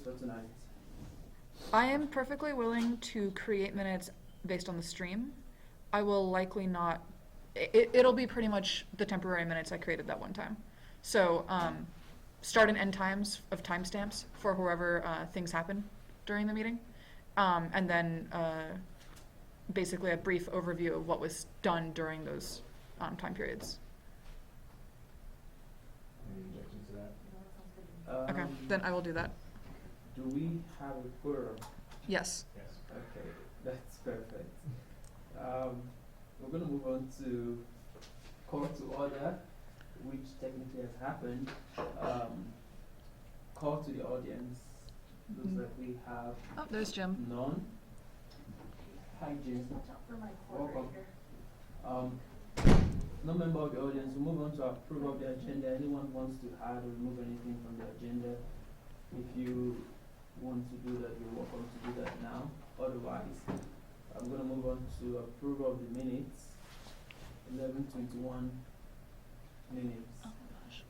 minutes for tonight? I am perfectly willing to create minutes based on the stream. I will likely not, it'll be pretty much the temporary minutes I created that one time. So, start and end times of timestamps for whoever things happen during the meeting. And then basically a brief overview of what was done during those time periods. Any objections to that? Okay, then I will do that. Do we have a quorum? Yes. Yes. Okay, that's perfect. We're gonna move on to call to order, which technically has happened. Call to the audience. Looks like we have Oh, there's Jim. none. Hi, Jim. Welcome. No member of the audience. We'll move on to approval of the agenda. Anyone wants to add or remove anything from the agenda? If you want to do that, you're welcome to do that now. Otherwise, I'm going to move on to approval of the minutes. 11:21 minutes. Oh my gosh.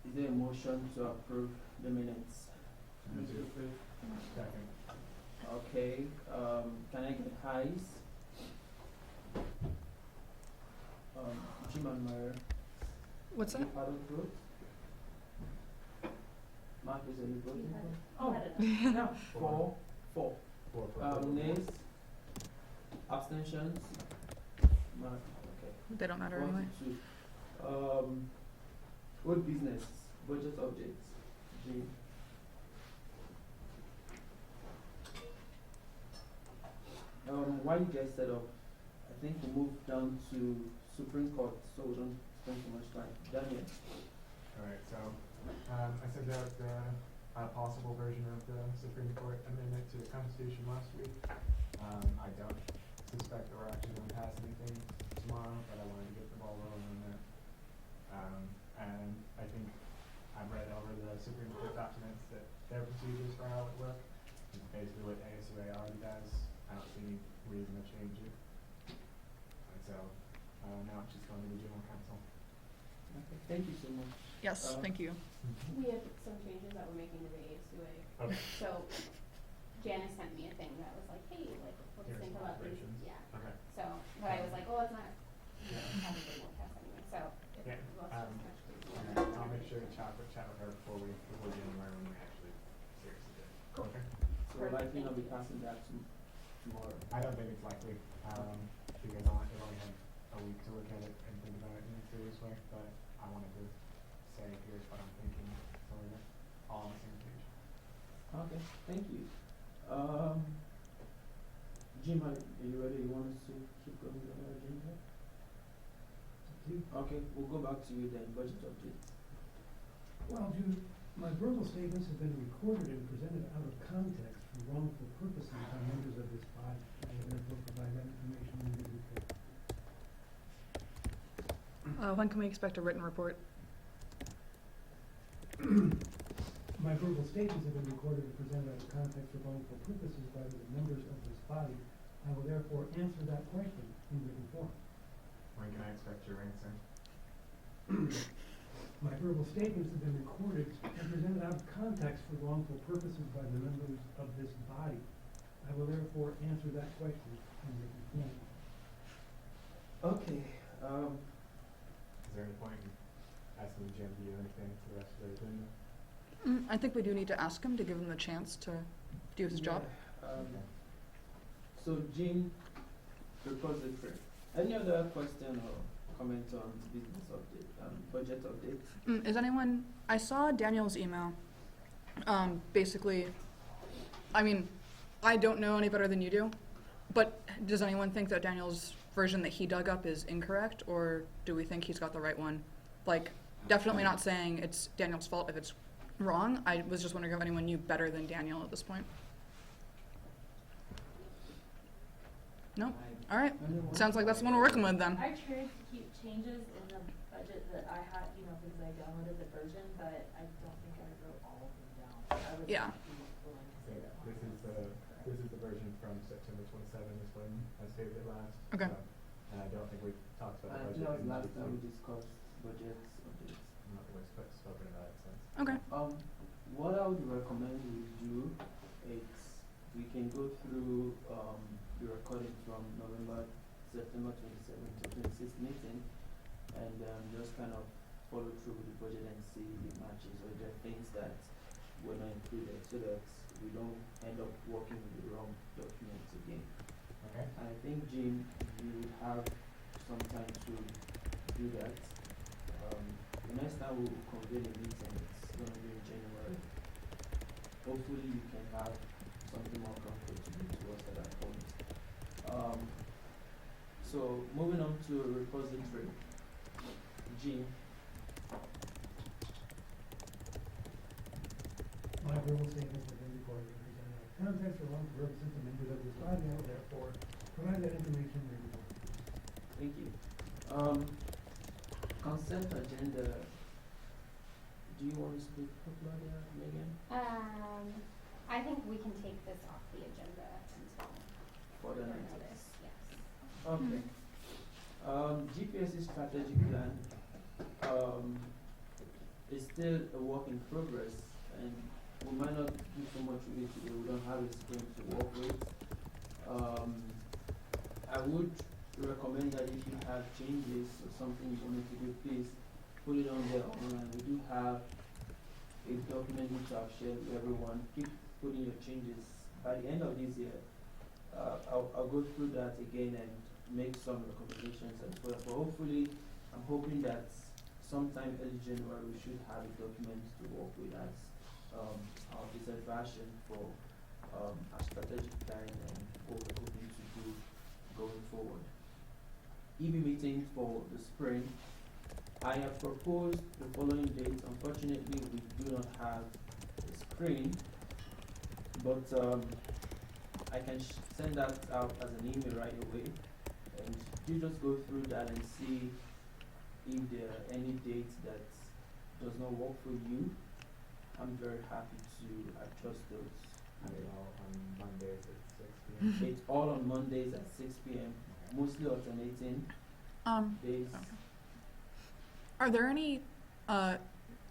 Is there a motion to approve the minutes? Second. Okay. Can I get highs? Jim and Mary. What's that? Part of the vote? Marcus, are you voting for? Oh, No. Four. Four for Nays? Abstentions? Mark, okay. They don't matter 1 anyway. to 2. Old business, budget updates. Jim. While you guys set up, I think we move down to Supreme Court so we don't spend too much time. Daniel. Alright, so, I sent out a possible version of the Supreme Court amendment to the Constitution last week. I don't suspect that we're actually going to pass anything tomorrow, but I wanted to get the ball rolling on that. And I think I've read over the Supreme Court documents that their procedures for how it work is basically what ASUA already does. I don't see any reason to change it. And so, now it's just going to the General Counsel. Okay, thank you so much. Yes, thank you. We have some changes that we're making to the ASUA. Okay. So Janice sent me a thing that was like, hey, like, what do you Here's think some about these? operations. Yeah. Okay. So, but I was like, oh, it's not, probably won't pass anyway, so. if Yeah, it goes to the next week, And we'll- I'll make sure to chat with her before we January when we actually seriously do it. Cool. Okay. So we're likely not be passing that tomorrow. I don't think it's likely, because I've only had a week to look at it and think about it in a serious way, but I wanted to say, here's what I'm thinking, so we're all on the same page. Okay, thank you. Jim, are you ready? You want us to keep going with our agenda? Okay, we'll go back to you then, budget update. Well, my verbal statements have been recorded and presented out of context for wrongful purposes by members of this body. I will therefore provide that information in the report. When can we expect a written report? My verbal statements have been recorded and presented out of context for wrongful purposes by the members of this body. I will therefore answer that question in written form. When can I expect your answer? My verbal statements have been recorded and presented out of context for wrongful purposes by the members of this body. I will therefore answer that question in written form. Okay, Is there any point in asking Jim to do anything for the rest of the agenda? I think we do need to ask him to give him the chance to do his job. So Jim, repository. Any other question or comment on business update, budget update? Is anyone, I saw Daniel's email. Basically, I mean, I don't know any better than you do, but does anyone think that Daniel's version that he dug up is incorrect, or do we think he's got the right one? Like, definitely not saying it's Daniel's fault if it's wrong. I was just wondering if anyone knew better than Daniel at this point. No? All right. Anyone? Sounds like that's the one we're working with then. I tried to keep changes in the budget that I had, because I downloaded the version, but I don't think I wrote all of them down. I would Yeah. be willing to say that. This is the version from September 27 is when I saved it last. Okay. So, and I don't think we talked about the That was budget. last time we discussed budgets updates. I'm not really spoken about it since. Okay. what I would recommend we do is we can go through the recording from September 27th to 26th meeting and just kind of follow through with the budget and see if it matches or if there are things that were not included so that we don't end up working with the wrong documents again. Okay. I think, Jim, you would have some time to do that. The next time we will convene a meeting, it's going to be in January. Hopefully you can have something more concrete to do to us at that point. So moving on to repository. Jim, My verbal statements have been recorded and presented out of context for wrongful purposes to members of this body, I will therefore provide that information in the report. thank you. Consent agenda. Do you want to speak up, Claudia, Megan? I think we can take this off the agenda until For the further next. notice, yes. Okay. GPS strategic plan is still a work in progress, and we might not do so much with it today. We don't have a sprint to work with. I would recommend that if you have changes or something you wanted to do, please put it on there online. We do have a document which I've shared with everyone. Keep putting your changes. By the end of this year, I'll go through that again and make some recommendations as well. But hopefully, I'm hoping that sometime early January we should have a document to work with as our business version for our strategic plan and what we're hoping to do going forward. EB meeting for the spring. I have proposed the following dates. Unfortunately, we do not have a screen, but I can send that out as an email right away, and you just go through that and see if there are any dates that does not work for you. I'm very happy to adjust those. And it all on Mondays at 6 p.m. It's all on Mondays at 6 p.m., mostly alternating days. Okay. Are there any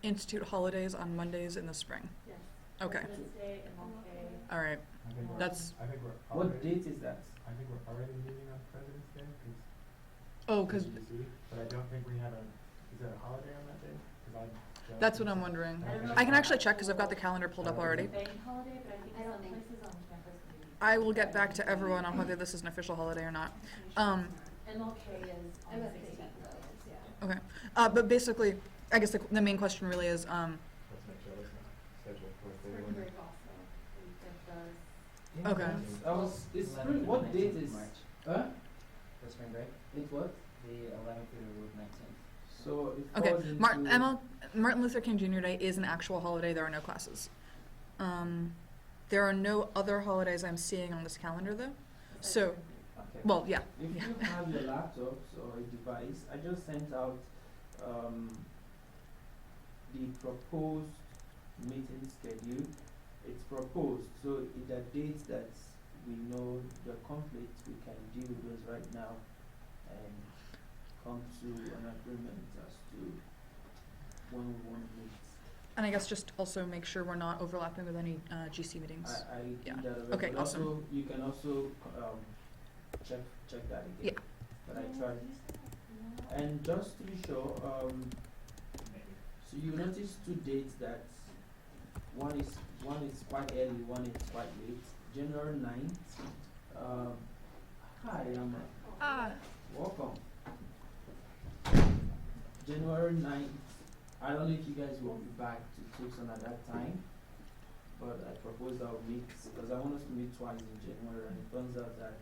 institute holidays on Mondays in the spring? Yes. Okay. President's Day, MLK. All right. I think we're, That's- I think we're What already, date is that? I think we're already meeting on President's Day, Oh, because but I don't think we have is there a holiday on that day? 'Cause I don't that's what think I'm so. wondering. I don't think I can so. actually check because I've got the calendar pulled up already. Bank holiday, but I think I don't some think- places on campus can be. I will get back to everyone on whether this is an official holiday or not. MLK is on I the was 16th. thinking those, yeah. Okay. But basically, I guess the main question really is, Let's make sure it's not scheduled for Spring February. break also, we get those. Okay. It's spring. What date is? Huh? The spring break, It's what? the 11th through 19th. So it okay, falls into Martin Luther King Jr. Day is an actual holiday. There are no classes. There are no other holidays I'm seeing on this calendar though. So, Okay. well, yeah. If Yeah. you have your laptops or a device, I just sent out the proposed meeting schedule. It's proposed, so it are dates that we know the conflict, we can deal with those right now and come to an agreement as to when we want to meet. And I guess just also make sure we're not overlapping with any GC meetings. I Yeah. did that already. Okay, But awesome. also, you can also check that again. Yeah. But I tried. And just to be sure, so you notice two dates that one is quite early, one is quite late. January 9th. Hi, Emma. Welcome. January 9th. I don't know if you guys will be back to Tucson at that time, but I propose I'll meet because I want us to meet twice in January, and it turns out that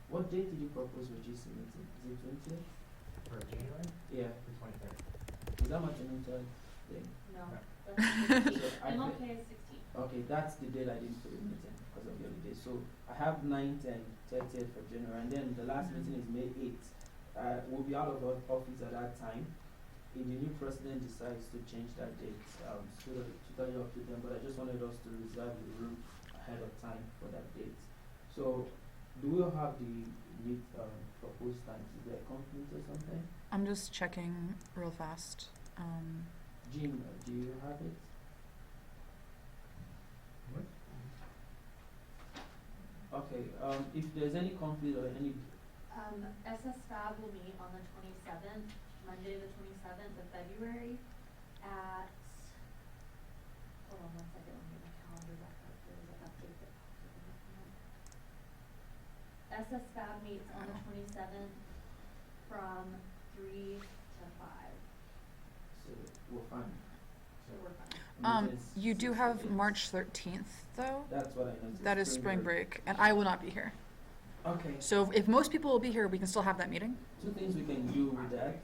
what date did you propose for GC meeting? Is it 20th? For January, Yeah. the 23rd. Is that my January thing? No, No. that's 16th. So I MLK is 16th. Okay, that's the date I didn't put the meeting because of the holiday. So I have 9th and 30th for January, and then the last meeting is May 8th. We'll be out of office at that time. If the new president decides to change that date, totally up to them. But I just wanted us to reserve the room ahead of time for that date. So, do we all have the proposed times? Is there a conflict or something? I'm just checking real fast. Jim, do you have it? What? Okay, if there's any conflict or any, SS Fab will meet on the 27th, Monday the 27th of February at, hold on one second, let me get my calendar back up, there was an update that popped up in my phone. SS Fab meets on the 27th from 3 to 5, so we're fine. so we're fine. You do have March 13th, though. That's what I noticed. That is spring break, and I will not be here. Okay, So if most people will be here, we can still have that meeting. two things we can do with that.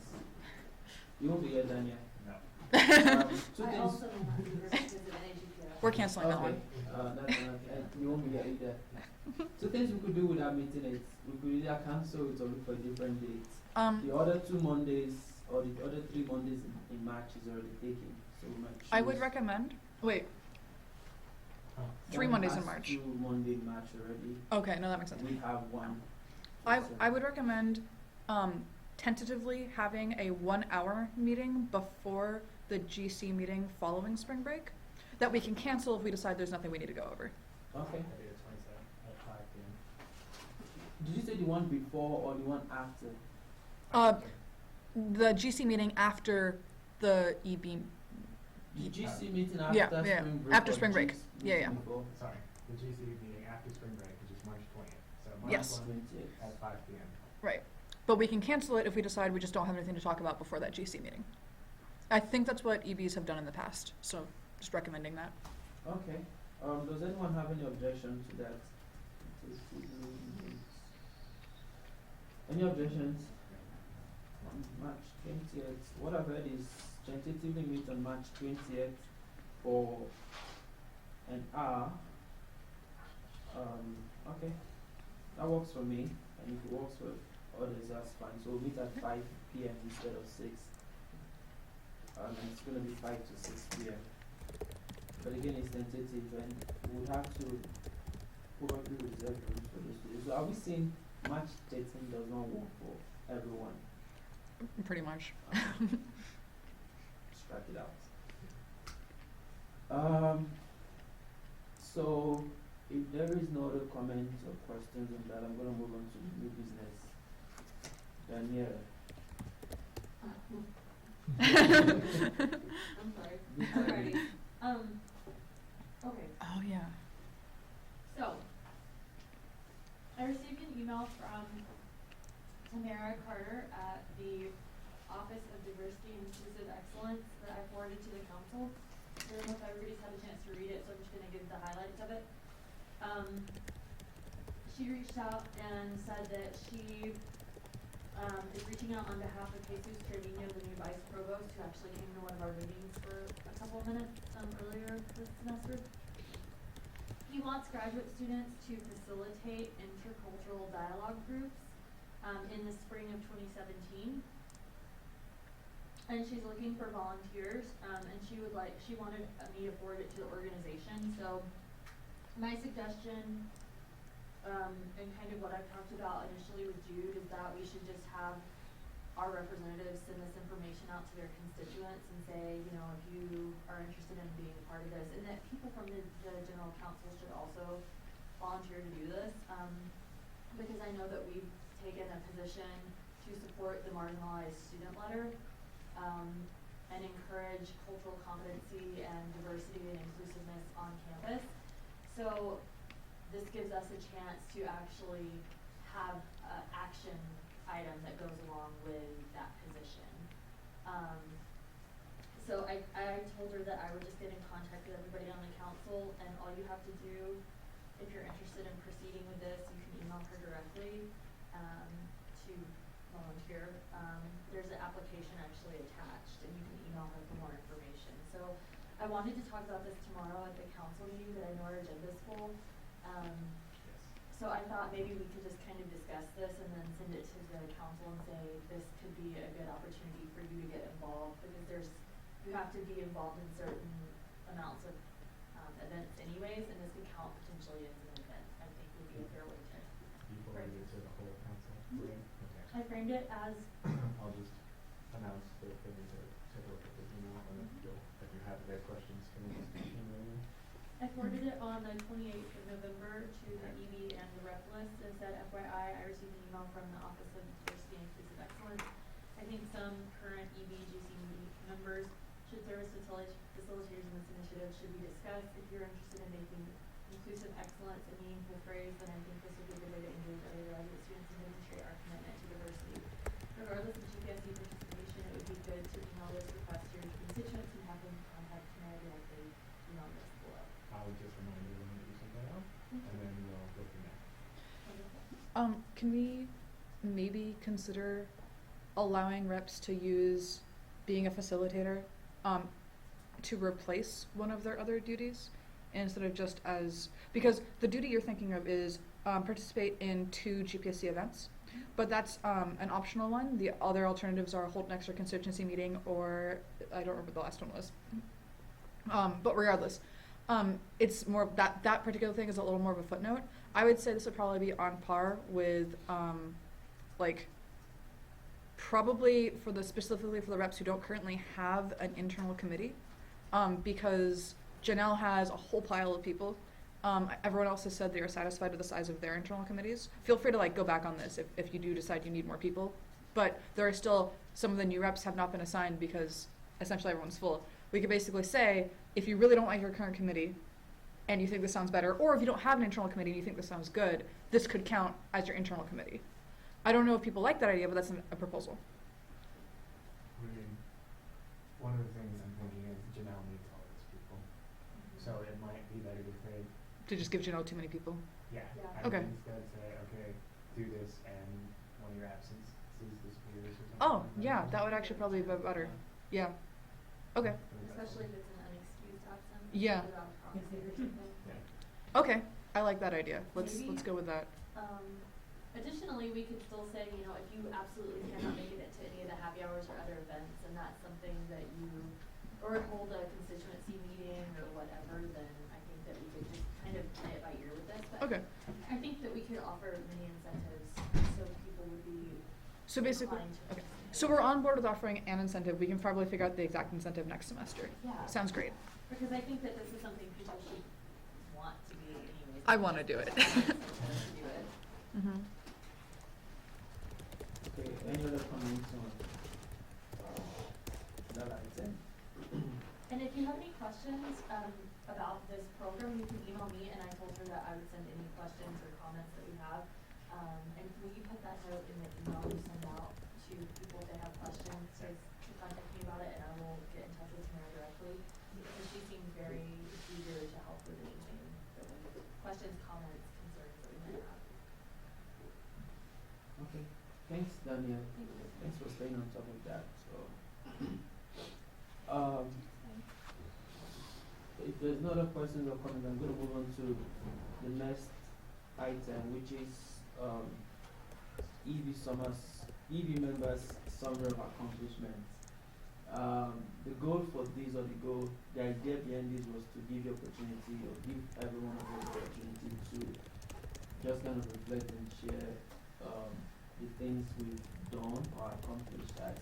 You won't be here, Daniel. No. Two I things. also will not be here because of NAGPL. We're canceling that Okay, one. that's okay. You won't be here either. Two things we could do with that meeting is we could either cancel it or look for a different date. The other 2 Mondays or the other 3 Mondays in March is already taken, so we might choose. I would recommend, wait, Oh. 3 One Mondays in has March. 2 Monday in March already. Okay, no, that makes sense. We have one. I would recommend tentatively having a 1-hour meeting before the GC meeting following spring break that we can cancel if we decide there's nothing we need to go over. Okay. Maybe the 27th at 5 p.m. Did you say the one before or the one after? The GC meeting after the EB. The GC meeting Yeah, after yeah, spring break? after or spring break. GC Yeah, yeah. meeting before? Sorry, the GC meeting after spring break, which is March 20th. So March Yes. 20th at 5 p.m. Right. But we can cancel it if we decide we just don't have anything to talk about before that GC meeting. I think that's what EBs have done in the past, so just recommending that. Okay, does anyone have any objection to that? Any objections? On March 20th, what I've heard is tentatively meet on March 20th for an hour. Okay, that works for me, and if it works for others, that's fine, so we'll meet at 5 p.m. instead of 6. And it's gonna be 5 to 6 p.m. But again, it's tentative, and we would have to probably reserve rooms for those students. So are we saying March 13 does not work for everyone? Pretty much. Scrap it out. So if there is no other comments or questions on that, I'm gonna move on to new business. Danielle. I'm sorry. Good I'm timing. ready. Okay, Oh, yeah. so, I received an email from Tamara Carter at the Office of Diversity and Inclusive Excellence that I forwarded to the council. I don't know if everybody's had a chance to read it, so I'm just gonna give the highlights of it. She reached out and said that she is reaching out on behalf of Jesus Trevino, the new vice provost, who actually came to one of our meetings for a couple of minutes earlier this semester. He wants graduate students to facilitate intercultural dialogue groups in the spring of 2017. And she's looking for volunteers, and she wanted me to forward it to the organization. So my suggestion, and kind of what I've talked about initially with Jude, is that we should just have our representatives send this information out to their constituents and say, you know, if you are interested in being a part of this, and that people from the general council should also volunteer to do this, because I know that we've taken a position to support the marginalized student letter, and encourage cultural competency and diversity and inclusiveness on campus. So this gives us a chance to actually have an action item that goes along with that position. So I told her that I would just get in contact with everybody on the council, and all you have to do, if you're interested in proceeding with this, you can email her directly to volunteer. There's an application actually attached, and you can email her for more information. So I wanted to talk about this tomorrow at the council meeting, but I know our agenda's full. So I thought maybe we could just kind of discuss this and then send it to the council and say this could be a good opportunity for you to get involved, because you have to be involved in certain amounts of events anyways, and this could count potentially as an event. I think would be a fair way to. You forwarded it to the whole council? Mhm. Okay. I framed it as I'll just announce that they need to take a look at the email, and if you have their questions I forwarded it on the 28th of November to the EB and the rep list and said FYI, I received an email from the Office of Diversity and Inclusive Excellence. I think some current EB-GC members should serve as facilitators in this initiative should be discussed. If you're interested in making inclusive excellence a meaningful phrase, then I think this would be a good way to engage other graduate students and demonstrate our commitment to diversity. Regardless of GPSC participation, it would be good to email this request to your constituents and have them contact Tamara directly, email this below. I would just remind everyone that you sent that out, and then we'll go from there. Wonderful. Can we maybe consider allowing reps to use being a facilitator to replace one of their other duties instead of just as, because the duty you're thinking of is participate in 2 GPSC events, but that's an optional one. The other alternatives are hold an extra constituency meeting, or I don't remember what the last one was. But regardless, it's more that particular thing is a little more of a footnote. I would say this would probably be on par with like probably specifically for the reps who don't currently have an internal committee, because Janelle has a whole pile of people. Everyone else has said they are satisfied with the size of their internal committees. Feel free to like go back on this if you do decide you need more people. But there are still some of the new reps have not been assigned because essentially everyone's full. We could basically say, if you really don't like your current committee and you think this sounds better, or if you don't have an internal committee and you think this sounds good, this could count as your internal committee. I don't know if people like that idea, but that's a proposal. I mean, one of the things I'm thinking is Janelle needs all these people, so it might be better to say, To just give Janelle too many people. yeah, Yeah. I Okay. would instead say, okay, do this, and one of your absences disappears or something. Oh, like that. yeah, that would actually probably be better. Yeah. Okay. Especially if it's an unexcused absence. Yeah. Without proxy or something. Yeah. Okay. I like that idea. Let's Maybe- go with that. Additionally, we could still say, you know, if you absolutely cannot make it into any of the happy hours or other events, and that's something that you, or hold a constituency meeting or whatever, then I think that we could just kind of play it by ear with this. But Okay. I think that we could offer many incentives so people would be So basically, inclined to okay. participate. So we're on board with offering an incentive. We can probably figure out the exact incentive next semester. Yeah. Sounds great. Because I think that this is something people should want to be anyways. I wanna do it. To do it. Mm-hmm. Okay, any other comments on that item? And if you have any questions about this program, you can email me, and I told her that I would send any questions or comments that we have. And will you put that note in the email you send out to people that have questions, to contact me about it, and I will get in touch with Tamara directly, because she seemed very eager to help with anything, questions, comments, concerns that we might have. Okay, thanks Daniel. Thank you. Thanks for staying on top of that, so. If there's no other questions or comments, I'm gonna move on to the next item, which is, EB members' summary of accomplishments. The goal for this, or the idea behind this was to give you opportunity, or give everyone of us the opportunity to just kind of reflect and share, the things we've done or accomplished as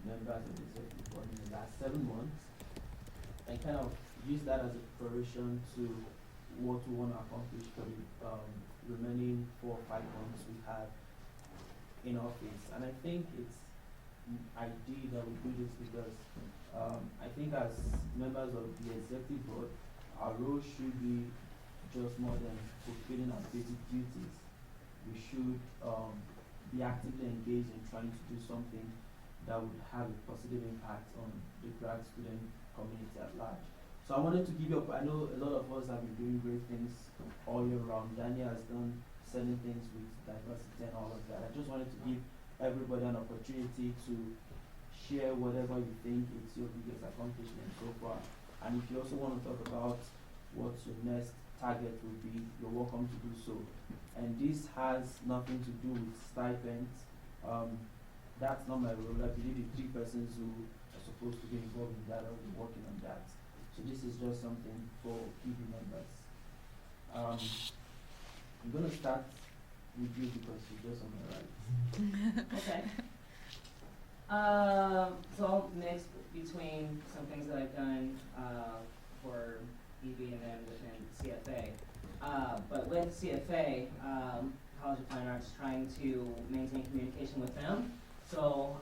members of the executive board in the last 7 months, and kind of use that as a preparation to what we want to accomplish for the remaining 4 or 5 months we have in office. And I think it's ideal that we do this because I think as members of the executive board, our role should be just more than fulfilling our basic duties. We should be actively engaged in trying to do something that would have a positive impact on the grad student community at large. So I wanted to give you I know a lot of us have been doing great things all year round. Daniel has done certain things with diversity and all of that. I just wanted to give everybody an opportunity to share whatever you think is your biggest accomplishment so far. And if you also want to talk about what your next target will be, you're welcome to do so. And this has nothing to do with stipends. That's not my role. I believe the 3 persons who are supposed to be involved in that are working on that. So this is just something for EB members. I'm going to start with you because you're just on my right. Okay. So I'll mix between some things that I've done for EB and then within CFA. But with CFA, College of Fine Arts, trying to maintain communication with them. So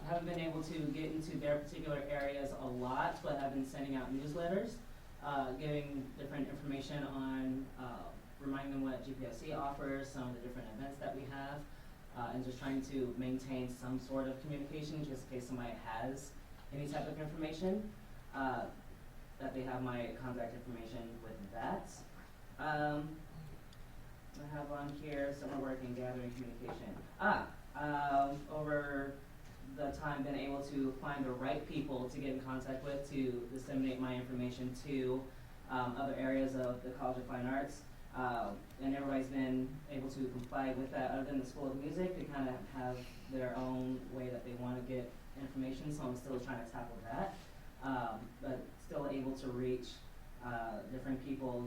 haven't been able to get into their particular areas a lot, but have been sending out newsletters, giving different information on, reminding them what GPSC offers, some of the different events that we have, and just trying to maintain some sort of communication just in case somebody has any type of information, that they have my contact information with that. I have on here summer work and gathering communication. Over the time been able to find the right people to get in contact with to disseminate my information to other areas of the College of Fine Arts. And everybody's been able to comply with that. Other than the School of Music, they kind of have their own way that they want to get information, so I'm still trying to tackle that. But still able to reach different people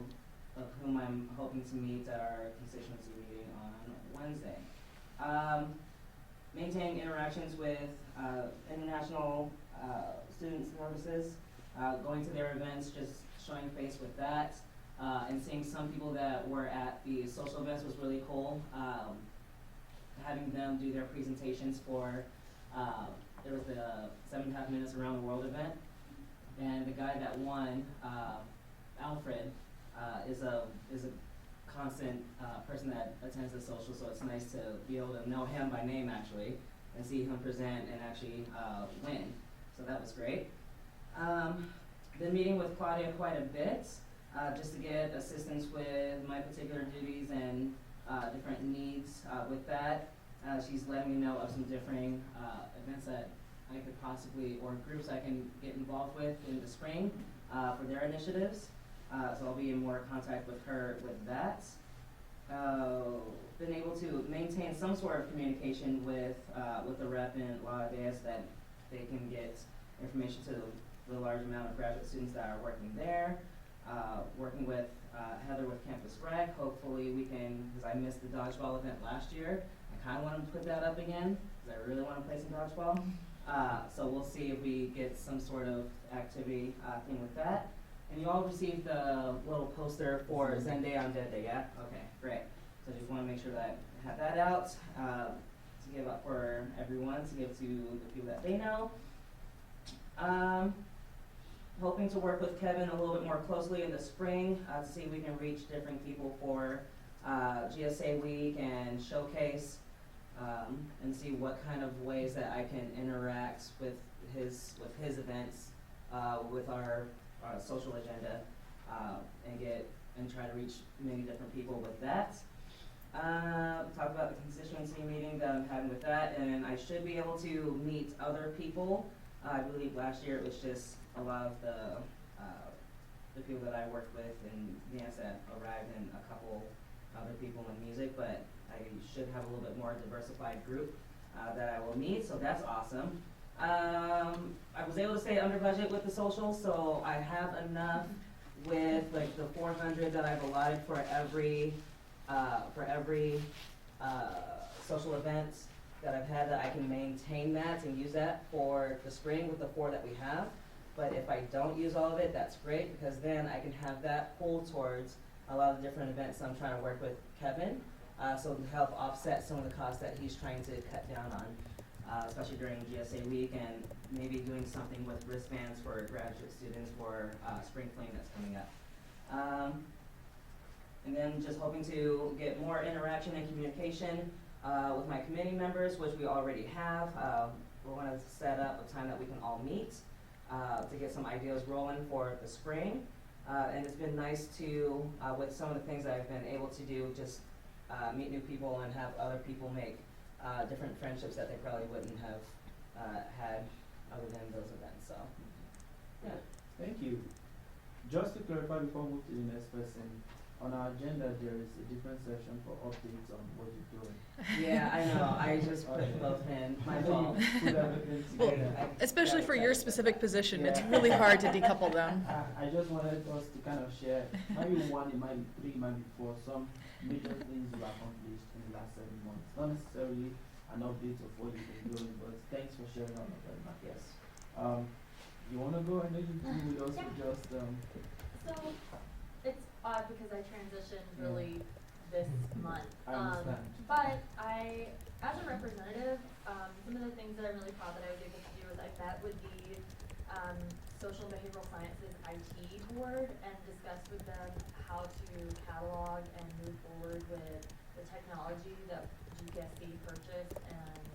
of whom I'm hoping to meet at our constituency meeting on Wednesday. Maintaining interactions with international student services, going to their events, just showing face with that, and seeing some people that were at the social events was really cool. Having them do their presentations for, there was the 7.5 Minutes Around the World event, and the guy that won, Alfred, is a constant person that attends the social, so it's nice to be able to know him by name actually, and see him present and actually win. So that was great. Been meeting with Claudia quite a bit, just to get assistance with my particular duties and different needs with that. She's letting me know of some different events that I could possibly, or groups I can get involved with in the spring for their initiatives. So I'll be in more contact with her with that. Been able to maintain some sort of communication with the rep in Laudeas that they can get information to the large amount of graduate students that are working there. Working with Heather with Campus Rec. Hopefully we can, because I missed the dodgeball event last year. I kind of want to put that up again because I really want to play some dodgeball. So we'll see if we get some sort of activity thing with that. And you all received the little poster for Zenday on Dead Day, yeah? Okay, great. So I just want to make sure that I have that out to give up for everyone, to give to the people that they know. Hoping to work with Kevin a little bit more closely in the spring to see if we can reach different people for GSA Week and Showcase, and see what kind of ways that I can interact with his events, with our social agenda, and try to reach many different people with that. Talk about the constituency meeting that I'm having with that, and I should be able to meet other people. I believe last year it was just a lot of the people that I worked with in dance that arrived, and a couple other people in music, but I should have a little bit more diversified group that I will meet, so that's awesome. I was able to stay under budget with the social, so I have enough with like the 400 that I've allotted for every social event that I've had, that I can maintain that and use that for the spring with the 4 that we have. But if I don't use all of it, that's great, because then I can have that pull towards a lot of different events I'm trying to work with Kevin, so to help offset some of the costs that he's trying to cut down on, especially during GSA Week, and maybe doing something with wristbands for graduate students for Spring Fling that's coming up. And then just hoping to get more interaction and communication with my committee members, which we already have. We want to set up a time that we can all meet to get some ideas rolling for the spring. And it's been nice to, with some of the things that I've been able to do, just meet new people and have other people make different friendships that they probably wouldn't have had other than those events. So, yeah. Thank you. Just to clarify before we move to the next person, on our agenda there is a different section for updates on what you're doing. Yeah, I know. I just put both in. My I know fault. you put everything Well, together. especially for your specific position, it's Yeah. really hard to decouple them. I just wanted us to kind of share, maybe one, it might be 3, it might be 4, some major things you've accomplished in the last 7 months. Not necessarily an update of what you've been doing, but thanks for sharing all of that, Mark. Yes. You want to go? I know you've been with us for just, So, it's odd because I transitioned really this month. I understand. But as a representative, some of the things that I'm really proud that I was able to do is I met with the, Social and Behavioral Sciences IT board and discussed with them how to catalog and move forward with the technology that GPSC purchased and,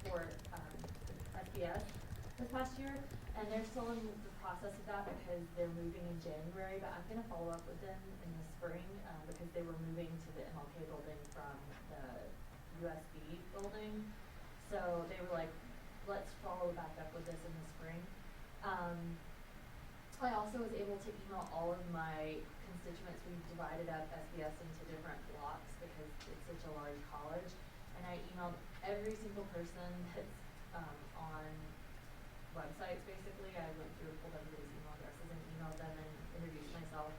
for, SBS this past year. And they're still in the process of that because they're moving in January, but I'm gonna follow up with them in the spring, because they were moving to the MLK building from the USB building. So they were like, let's follow back up with this in the spring. I also was able to email all of my constituents. We've divided up SBS into different blocks because it's such a large college. And I emailed every single person that's, on websites basically. I went through and pulled everybody's email addresses and emailed them and introduced myself.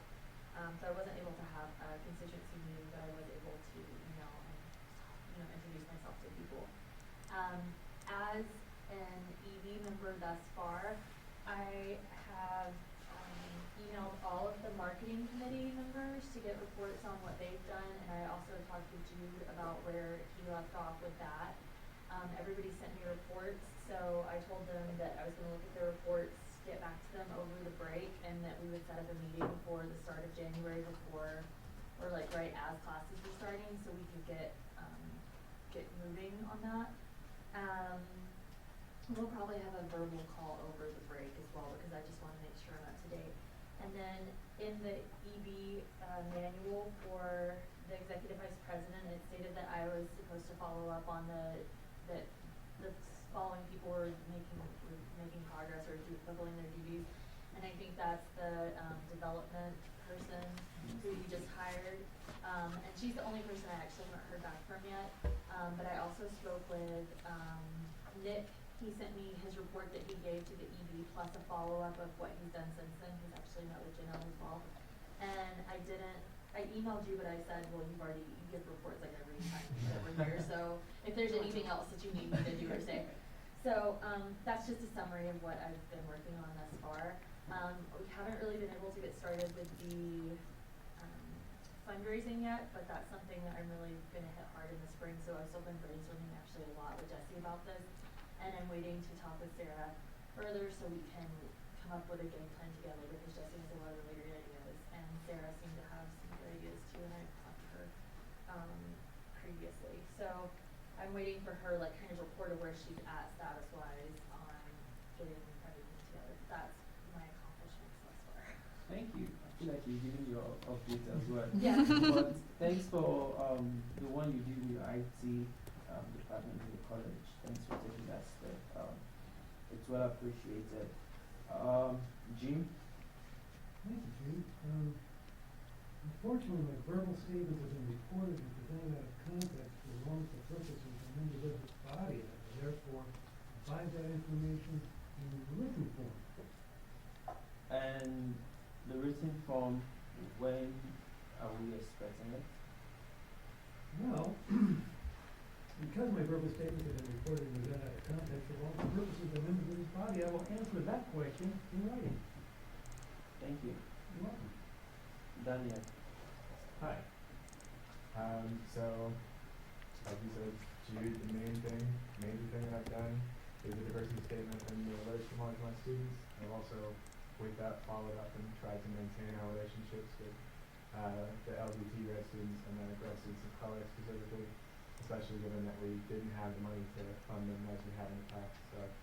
So I wasn't able to have a constituency meeting, but I was able to email and, introduce myself to people. As an ED member thus far, I have emailed all of the marketing committee members to get reports on what they've done, and I also talked to Jude about where he left off with that. Everybody sent me reports, so I told them that I was gonna look at their reports, get back to them over the break, and that we would set up a meeting for the start of January before, or like right as classes were starting, so we could get moving on that. We'll probably have a verbal call over the break as well, because I just wanna make sure I'm up to date. And then in the EB manual for the executive vice president, it stated that I was supposed to follow up on that the following people were making progress or fulfilling their duties. And I think that's the development person who you just hired. And she's the only person I actually haven't heard back from yet. But I also spoke with Nick. He sent me his report that he gave to the ED plus a follow-up of what he's done since then. He's actually met with Janelle as well. And I emailed you, but I said, well, you give reports like every time that we're here. So if there's anything else that you need me to do or say. So that's just a summary of what I've been working on thus far. We haven't really been able to get started with the fundraising yet, but that's something that I'm really gonna hit hard in the spring. So I've still been brainstorming actually a lot with Jessie about this. And I'm waiting to talk with Sarah further so we can come up with a game plan together, because Jessie has a lot of really great ideas, and Sarah seemed to have some good ideas too, and I've talked to her previously. So I'm waiting for her kind of report of where she's at status wise on getting everything together. That's my accomplishments thus far. Thank you. I feel like you're giving your update as well. Yeah. But thanks for the one you did with IT department in the college. Thanks for taking that step. It's well appreciated. Jim? Thank you, Jude. Unfortunately, my verbal statements have been recorded and presented out of context for wrongful purposes and members of this body, and I will therefore provide that information in written form. And the written form, when are we expecting it? Well, because my verbal statements have been recorded and presented out of context for wrongful purposes and members of this body, I will answer that question in writing. Thank you. You're welcome. Daniel? Hi. So, like you said, Jude, the major thing that I've done is a diversity statement and the letters from all of my students. I've also, with that, followed up and tried to maintain our relationships with the LGBT grad students and the grad students of color specifically, especially given that we didn't have the money to fund them as we had in the past. So I've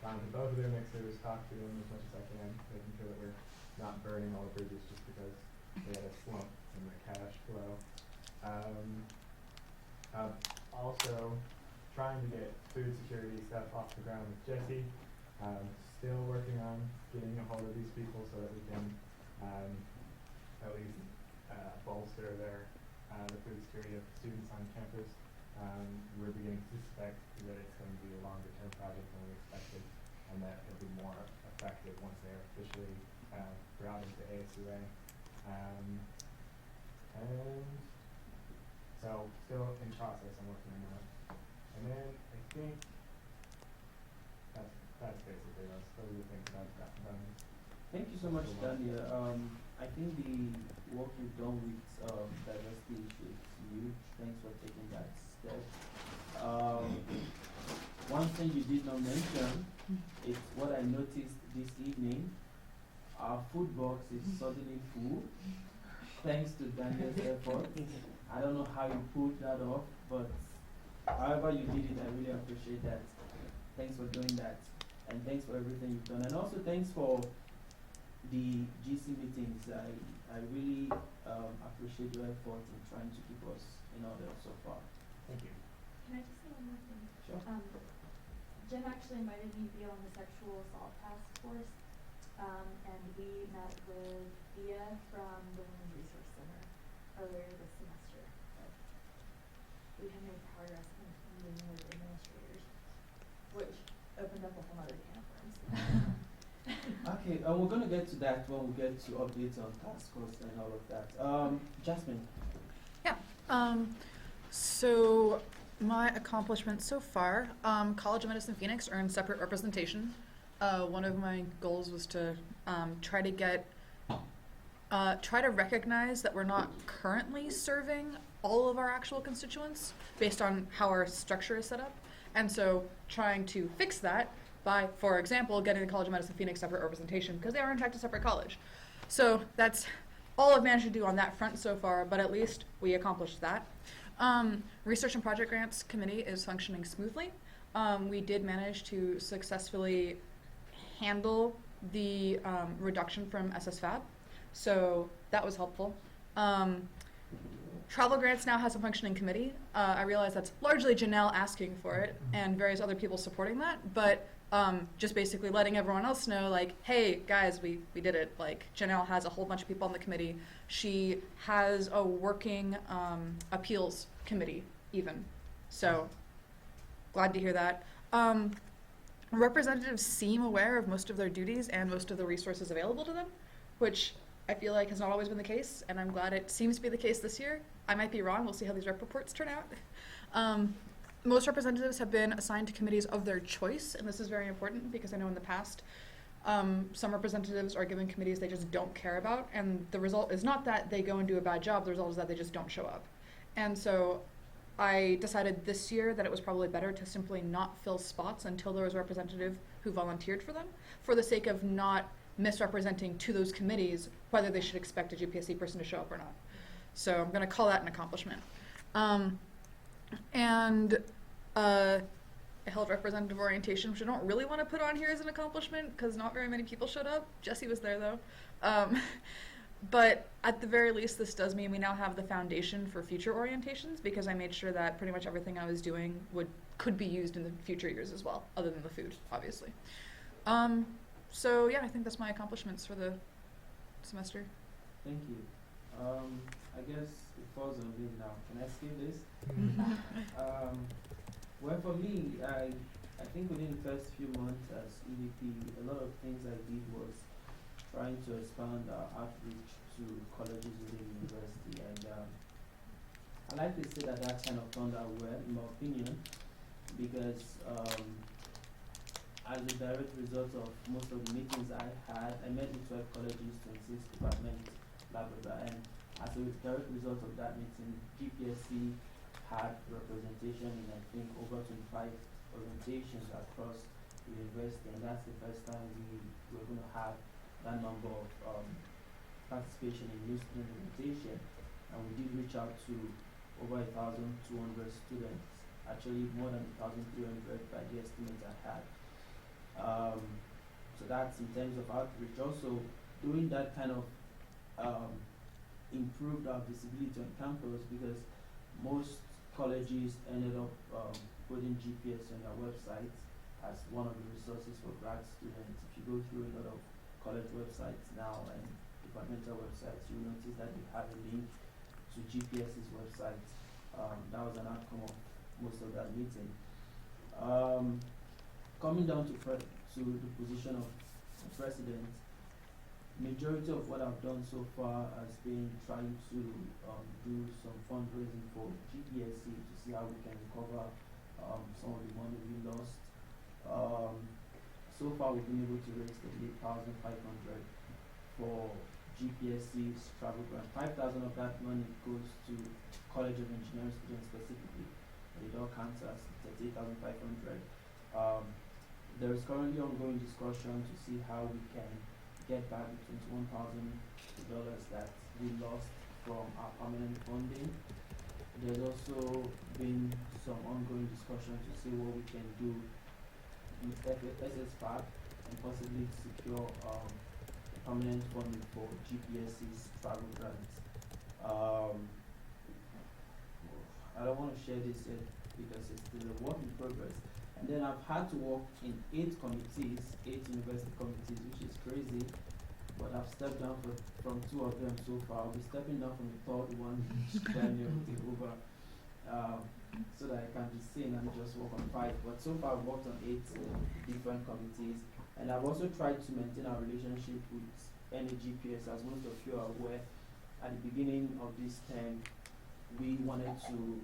gone to both of their mixers, talked to them as much as I can, making sure that we're not burning all the bridges just because they had a slump in the cash flow. Also trying to get food security stuff off the ground with Jessie. Still working on getting a hold of these people so that we can at least bolster the food security of students on campus. We're beginning to suspect that it's going to be a longer term project than we expected, and that it'll be more effective once they are officially brought into ASUA. And so still in process, I'm working on that. And then I think that's basically those are the things that I've gotten done Thank you so much, Dania. I think the work you've done with diversity is huge. Thanks for taking that step. One thing you did not mention is what I noticed this evening. Our food box is suddenly full, thanks to Daniel's effort. I don't know how you pulled that off, but however you did it, I really appreciate that. Thanks for doing that, and thanks for everything you've done, and also thanks for the GC meetings. I really appreciate your effort in trying to keep us in order so far. Thank you. Can I just say one more thing? Sure. Jim actually invited me to be on the sexual assault task force, and we met with Thea from the Women's Resource Center earlier this semester. But we have made progress in meeting with administrators, which opened up a whole other can of worms. Okay, we're gonna get to that when we get to updates on task force and all of that. Jasmine. So my accomplishments so far, College of Medicine Phoenix earned separate representation. One of my goals was to try to recognize that we're not currently serving all of our actual constituents based on how our structure is set up. And so trying to fix that by, for example, getting the College of Medicine Phoenix separate representation, because they are in fact a separate college. So that's all I've managed to do on that front so far, but at least we accomplished that. Research and Project Grants Committee is functioning smoothly. We did manage to successfully handle the reduction from SSFAB, so that was helpful. Travel Grants now has a functioning committee. I realize that's largely Janelle asking for it and various other people supporting that, but just basically letting everyone else know, like, hey guys, we did it. Like, Janelle has a whole bunch of people on the committee. She has a working appeals committee even. So glad to hear that. Representatives seem aware of most of their duties and most of the resources available to them, which I feel like has not always been the case, and I'm glad it seems to be the case this year. I might be wrong. We'll see how these rep reports turn out. Most representatives have been assigned to committees of their choice, and this is very important because I know in the past some representatives are given committees they just don't care about, and the result is not that they go and do a bad job, the result is that they just don't show up. And so I decided this year that it was probably better to simply not fill spots until there was a representative who volunteered for them, for the sake of not misrepresenting to those committees whether they should expect a GPSC person to show up or not. So I'm going to call that an accomplishment. I held representative orientation, which I don't really want to put on here as an accomplishment because not very many people showed up. Jesse was there though. But at the very least, this does mean we now have the foundation for future orientations, because I made sure that pretty much everything I was doing could be used in the future years as well, other than the food, obviously. So yeah, I think that's my accomplishments for the semester. Thank you. I guess it falls on me now. Can I skip this? Well, for me, I think within the first few months as EVP, a lot of things I did was trying to expand our outreach to colleges within the university, and I like to say that kind of turned out well, in my opinion, because as a direct result of most of the meetings I had, I met with 12 colleges, 26 departments, blah blah blah, and as a direct result of that meeting, GPSC had representation in I think over 25 orientations across the university, and that's the first time we were going to have that number of participation in new student orientation, and we did reach out to over 1,200 students, actually more than 1,300 by the estimates I had. So that's in terms of outreach. Also, doing that kind of improved our visibility on campus, because most colleges ended up putting GPS on their websites as one of the resources for grad students. If you go through a lot of college websites now and departmental websites, you'll notice that they have a link to GPS's website. That was an outcome of most of that meeting. Coming down to the position of president, majority of what I've done so far has been trying to do some fundraising for GPSC to see how we can recover some of the money we lost. So far we've been able to raise $38,500 for GPSC's travel grant. 5,000 of that money goes to College of Engineering students specifically. It all counts as 38,500. There is currently ongoing discussion to see how we can get back the $21,000 that we lost from our permanent funding. There's also been some ongoing discussion to see what we can do with SSFAB and possibly secure permanent funding for GPSC's travel grants. I don't want to share this yet because it's still a work in progress. And then I've had to work in 8 committees, 8 university committees, which is crazy. But I've stepped down from 2 of them so far. I'll be stepping down from the 3rd one, which Daniel will take over, so that I can be seen and just work on 5. But so far I've worked on 8 different committees. And I've also tried to maintain our relationship with NAGPS, as most of you are aware. At the beginning of this term, we wanted to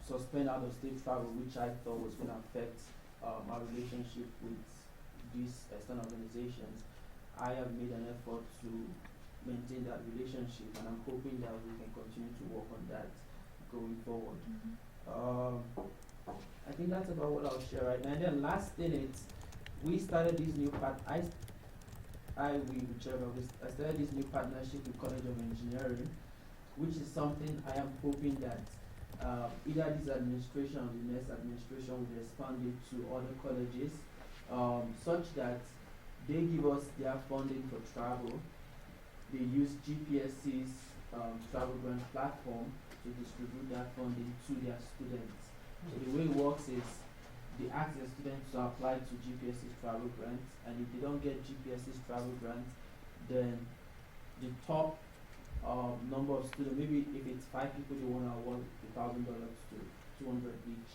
suspend out-of-state travel, which I thought was going to affect our relationship with these external organizations. I have made an effort to maintain that relationship, and I'm hoping that we can continue to work on that going forward. I think that's about what I'll share right now. And then last thing is, we started this new I started this new partnership with College of Engineering, which is something I am hoping that either this administration or the next administration will expand it to other colleges, such that they give us their funding for travel. They use GPSC's travel grant platform to distribute that funding to their students. So the way it works is they ask their students to apply to GPSC's travel grant, and if they don't get GPSC's travel grant, then the top number of students, maybe if it's 5 people, they want to award $1,000 to 200 each.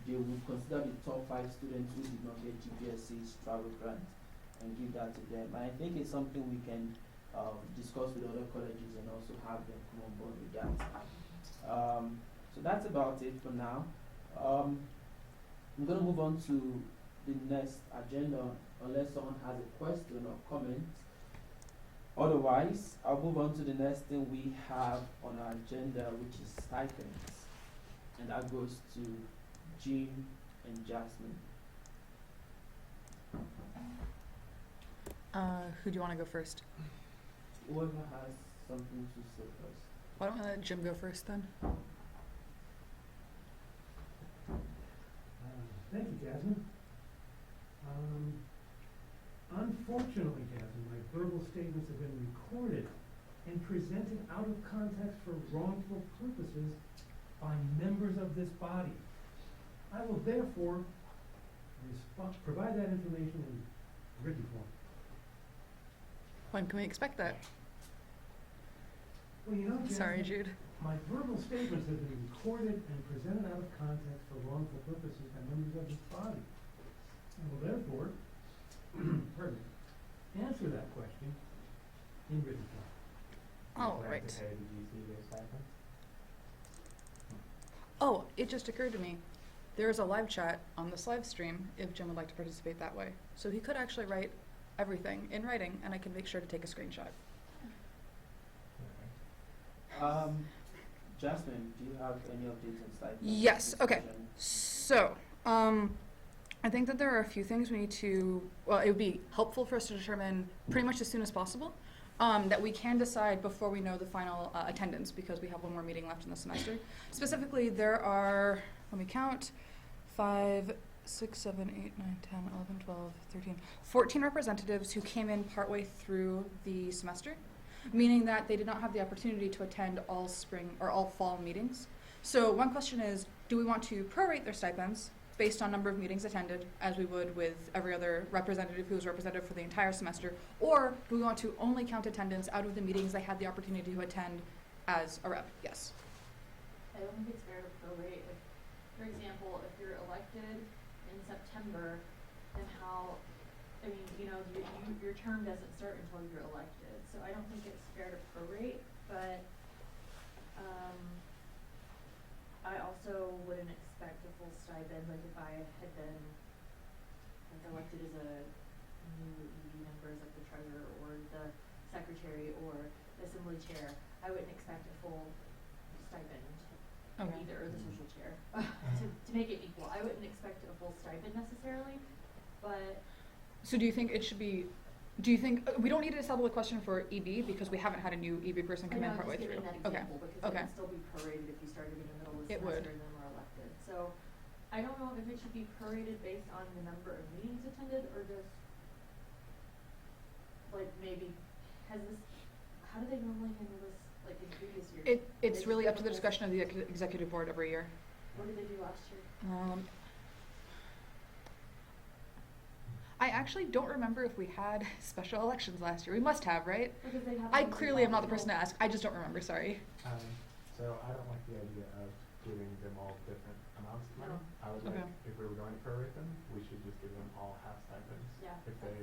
They would consider the top 5 students who did not get GPSC's travel grant and give that to them. And I think it's something we can discuss with other colleges and also have them come on board with that. So that's about it for now. I'm going to move on to the next agenda unless someone has a question or comment. Otherwise, I'll move on to the next thing we have on our agenda, which is stipends. And that goes to Jim and Jasmine. Who do you want to go first? Whoever has something to say first. Why don't we let Jim go first then? Thank you, Jasmine. Unfortunately, Jasmine, my verbal statements have been recorded and presented out of context for wrongful purposes by members of this body. I will therefore provide that information in written form. When can we expect that? Well, you know, Jasmine, Sorry, Jude. my verbal statements have been recorded and presented out of context for wrongful purposes by members of this body. I will therefore, pardon me, answer that question in written form. Oh, right. Oh, it just occurred to me. There is a live chat on this live stream if Jim would like to participate that way. So he could actually write everything in writing, and I can make sure to take a screenshot. Jasmine, do you have any updates on stipends? Yes, okay. So, I think that there are a few things we need to, well, it would be helpful for us to determine pretty much as soon as possible, that we can decide before we know the final attendance, because we have one more meeting left in the semester. Specifically, there are, let me count, 5, 6, 7, 8, 9, 10, 11, 12, 13, 14 representatives who came in partway through the semester, meaning that they did not have the opportunity to attend all spring or all fall meetings. So one question is, do we want to prorate their stipends based on number of meetings attended, as we would with every other representative who was representative for the entire semester, or do we want to only count attendance out of the meetings they had the opportunity to attend as a rep? Yes. I don't think it's fair to prorate. If, for example, if you're elected in September, then how, I mean, you know, your term doesn't start until you're elected. So I don't think it's fair to prorate, but I also wouldn't expect a full stipend, like if I had been like elected as a new EB members, like the treasurer or the secretary or the assembly chair, I wouldn't expect a full stipend Okay. either, or the social chair, to make it equal. I wouldn't expect a full stipend necessarily, but So do you think it should be, do you think, we don't need to settle the question for EB because we haven't had a new EB person I come know, in I'm partway just through? giving that Okay, example because okay. it would still be prorated if you started in the middle of the It would. semester and then were elected. So I don't know if it should be prorated based on the number of meetings attended or just like maybe has this, how do they normally handle this like in previous years? It's really up to the discussion of the executive board every year. What did they do last year? I actually don't remember if we had special elections last year. We must have, right? Because they have. I clearly am not the person to ask. I just don't remember, sorry. So I don't like the idea of giving them all different amounts of money. Oh. I would Okay. like, if we were going to prorate them, we should just give them all half stipends. Yeah. If they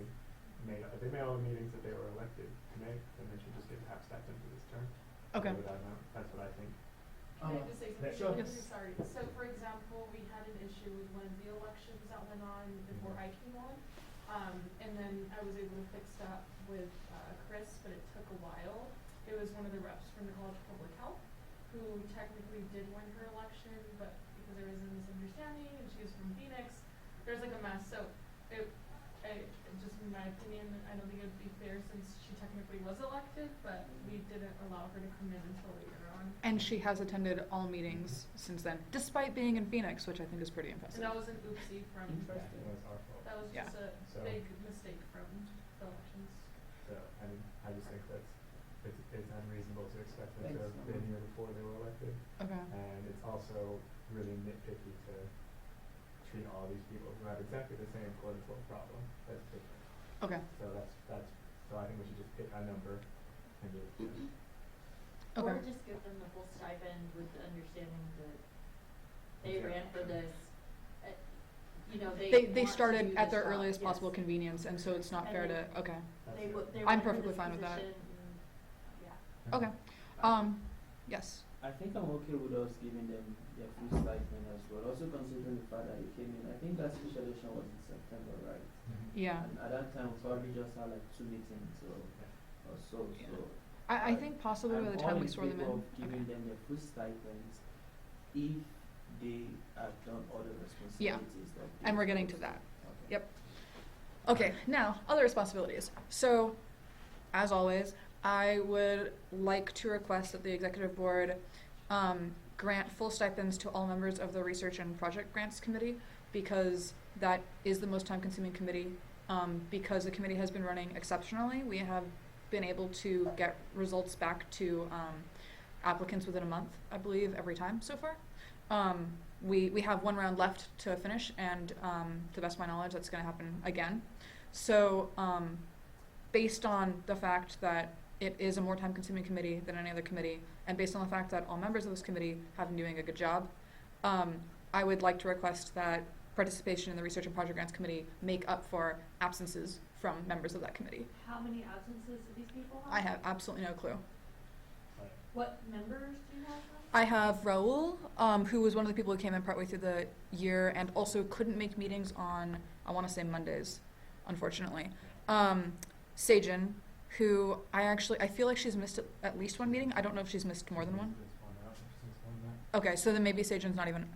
made all the meetings that they were elected to make, then they should just get half stipend for this term. Okay. Whatever that amount, that's what I think. Can I just say something? Sure. really quickly? Sorry. So for example, we had an issue with one of the elections that went on before I came on. And then I was able to fix that with Chris, but it took a while. It was one of the reps from the College of Public Health who technically did win her election, but because there was a misunderstanding and she was from Phoenix, there's like a mess. So just in my opinion, I don't think it would be fair since she technically was elected, but we didn't allow her to come in until later on. And she has attended all meetings since then, despite being in Phoenix, which I think is pretty And impressive. that was an oopsie from, Yeah, it was our fault. that was Yeah. just a So- big mistake from the elections. So, I mean, I just think it's unreasonable to expect them to have Thanks. been here before they were elected. Okay. And it's also really nitpicky to treat all these people who have exactly the same quote unquote problem as different. Okay. So so I think we should just pick a number and give it to them. Okay. Or just give them the full stipend with the understanding that they ran for this, you know, They want to started do at this their job. earliest Yes. possible convenience, and so it's not And fair they- to, okay. That's They it. w- they I'm ran for perfectly this fine with that. position and- yeah. Okay. Yes. I think I'm okay with us giving them their full stipend as well, also considering the fact that they came in, I think that special election was in September, right? Yeah. And at that time, we probably just had like 2 meetings or so, Yeah. so. I think possibly by the time we swear them in. I'm all in favor of giving Okay. them their full stipends if they have done all the responsibilities that they And we're are getting to supposed that. Okay. Yep. Okay, now, other responsibilities. So, as always, I would like to request that the executive board grant full stipends to all members of the research and project grants committee, because that is the most time-consuming committee. Because the committee has been running exceptionally, we have been able to get results back to applicants within a month, I believe, every time so far. We have one round left to finish, and to the best of my knowledge, that's going to happen again. So, based on the fact that it is a more time-consuming committee than any other committee, and based on the fact that all members of this committee have been doing a good job, I would like to request that participation in the Research and Project Grants Committee make up for absences from members of that committee. How many absences do these people have? I have absolutely no clue. What members do you have? I have Raul, who was one of the people who came in partway through the year and also couldn't make meetings on, I want to say Mondays, unfortunately. Sajin, who I feel like she's missed at least one meeting. I don't know if she's missed more than one. Okay, so then maybe Sajin's not even,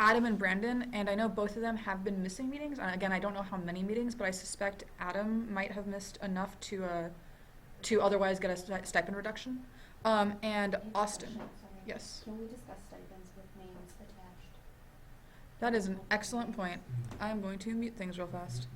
Adam and Brandon, and I know both of them have been missing meetings. And again, I don't know how many meetings, but I suspect Adam might have missed enough to otherwise get a stipend reduction. And Austin, Sorry. yes. Can we discuss stipends with names attached? That is an excellent point. I'm going to mute things real fast.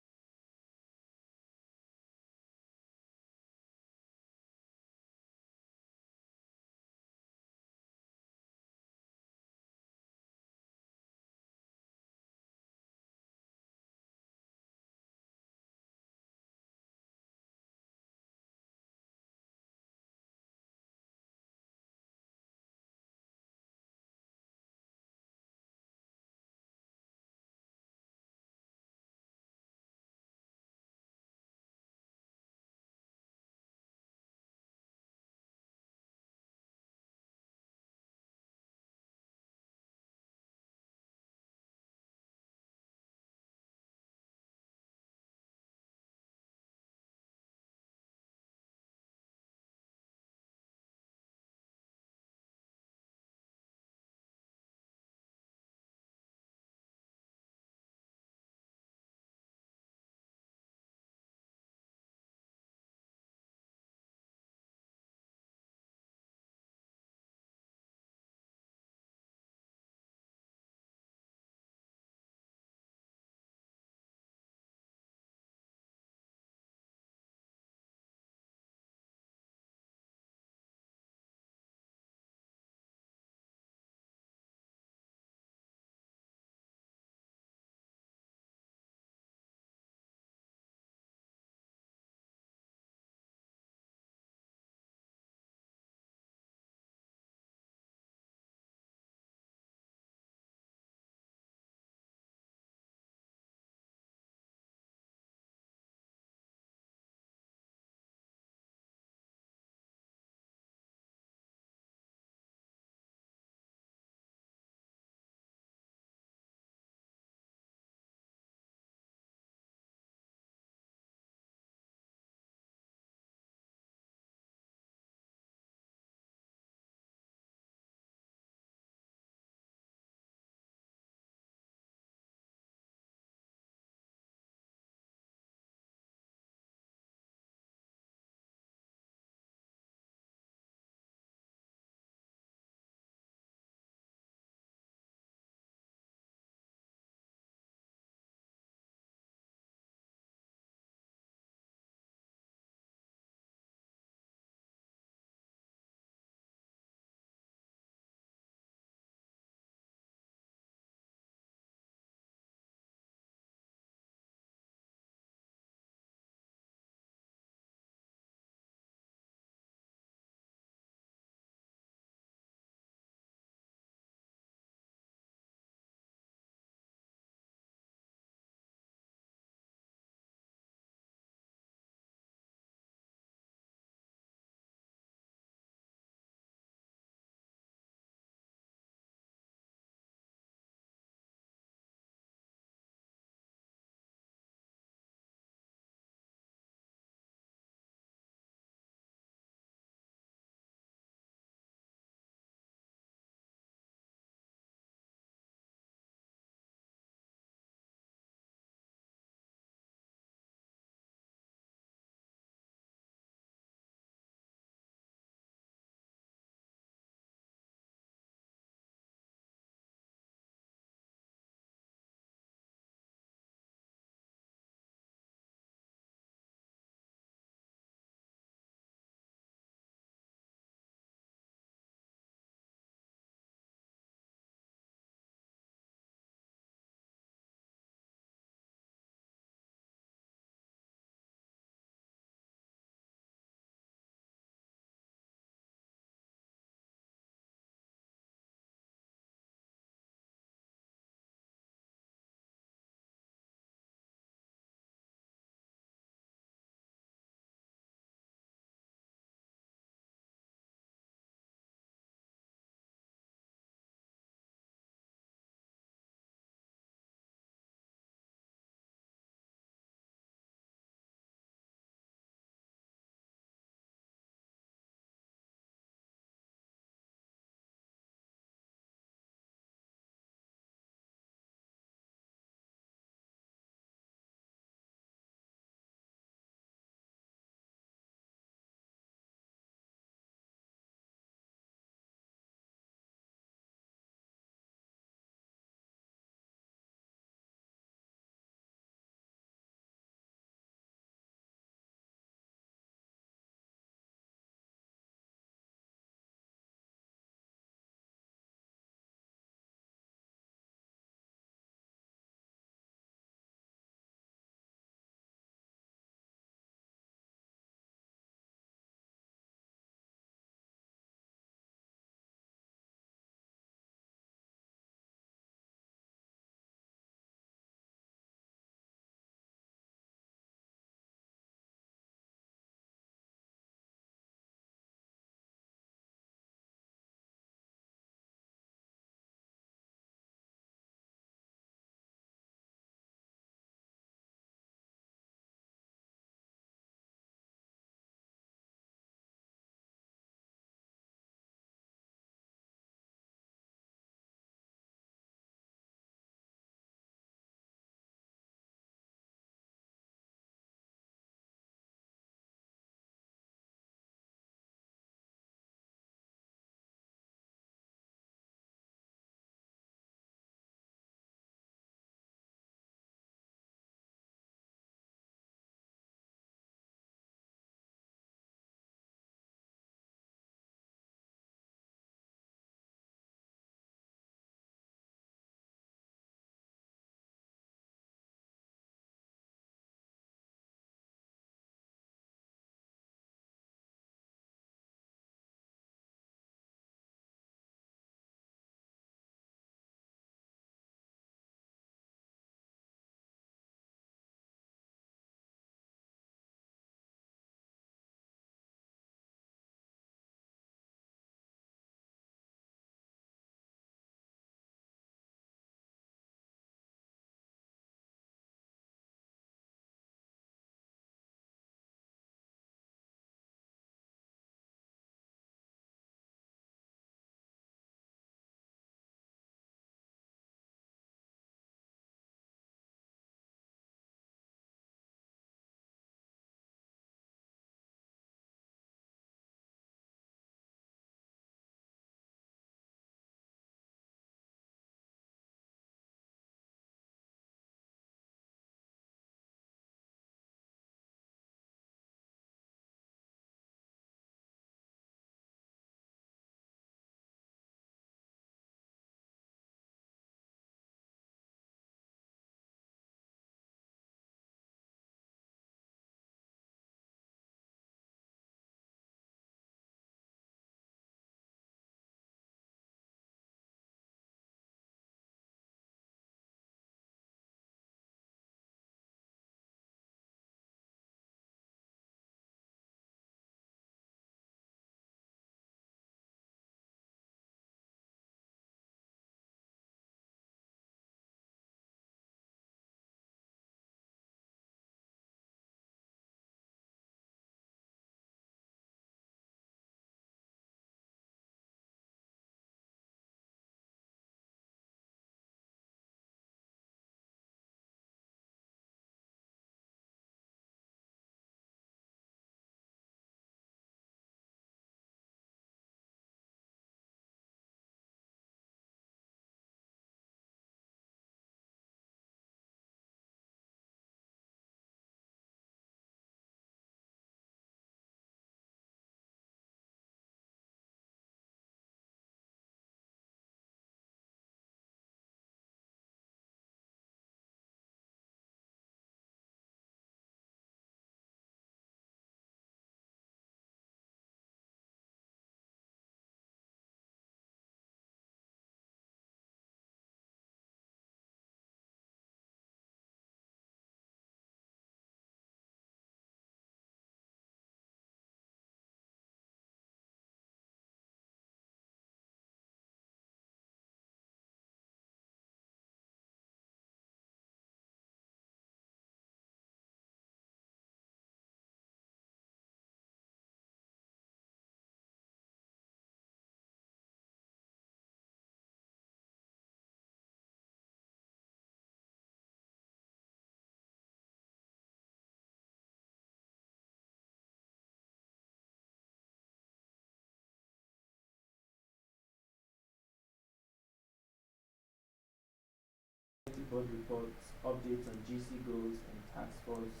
board reports, updates on GC goals, and task force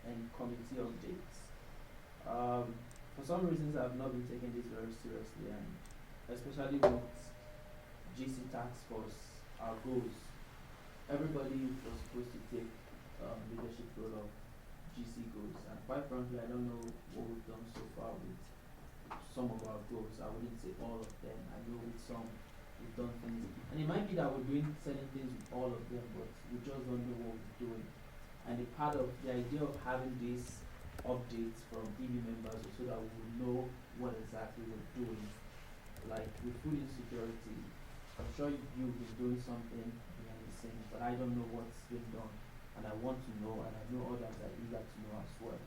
and committee updates. For some reasons, I've not been taking this very seriously, and especially with GC task force, our goals. Everybody was supposed to take leadership role of GC goals, and quite frankly, I don't know what we've done so far with some of our goals. I wouldn't say all of them. I know with some we've done things, and it might be that we're doing certain things with all of them, but we just don't know what we're doing. And the part of the idea of having these updates from EB members is so that we will know what exactly we're doing. Like with food insecurity, I'm sure you've been doing something behind the scenes, but I don't know what's been done, and I want to know, and I know others are eager to know as well.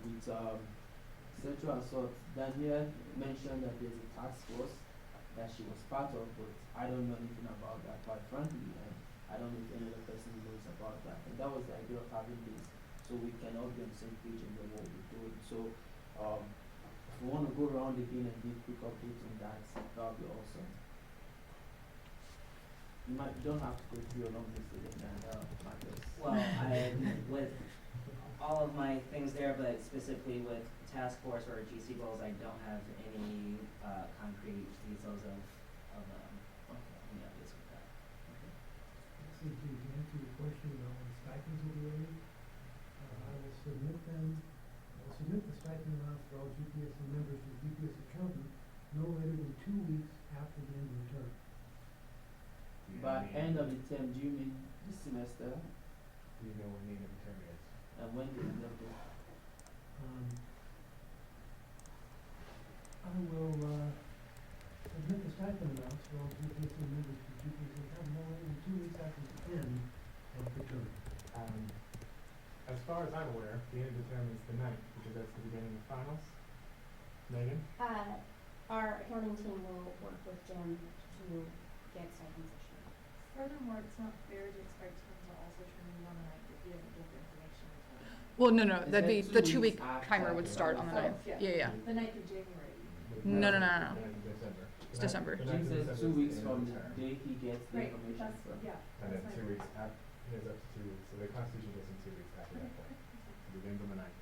With sexual assault, Danielle mentioned that there's a task force that she was part of, but I don't know anything about that, quite frankly, and I don't know if any other person knows about that. And that was the idea of having this, so we can all be on the same page and know what we're doing. So, if we want to go around again and give quick updates on that, that would be awesome. You don't have to go through your long list again, and Marcus. Well, with all of my things there, but specifically with task force or GC goals, I don't have any concrete details of any updates with that. So to answer your question about when stipends will be ready, I will submit the stipend amounts for all GPS members to the GPS accountant no later than 2 weeks after the end of the term. By end of the term, do you mean this semester? Do you know when the end of the term is? And when the end of the I will submit the stipend amounts for all GPS members to the GPS accountant no later than 2 weeks after the end of the term. As far as I'm aware, the end of the term is the 9th, because that's the beginning of finals. Megan? Our accounting team will work with Jen to get stipends issued. Furthermore, it's not fair to expect him to also turn in on the night if he doesn't give the information. Well, no, Is that'd that be, 2 the 2 week weeks after timer would the start on the Oh, 9th. yeah. Yeah. The 9th of January. No. The 9th of December. It's December. The Jim 9th of says December 2 is the weeks end from of the term. day he gets the Right, information that's, from. yeah. And then that's 2 my weeks point. after, he has up to 2 weeks, so the Constitution goes in 2 weeks after that point. It begins on the 9th.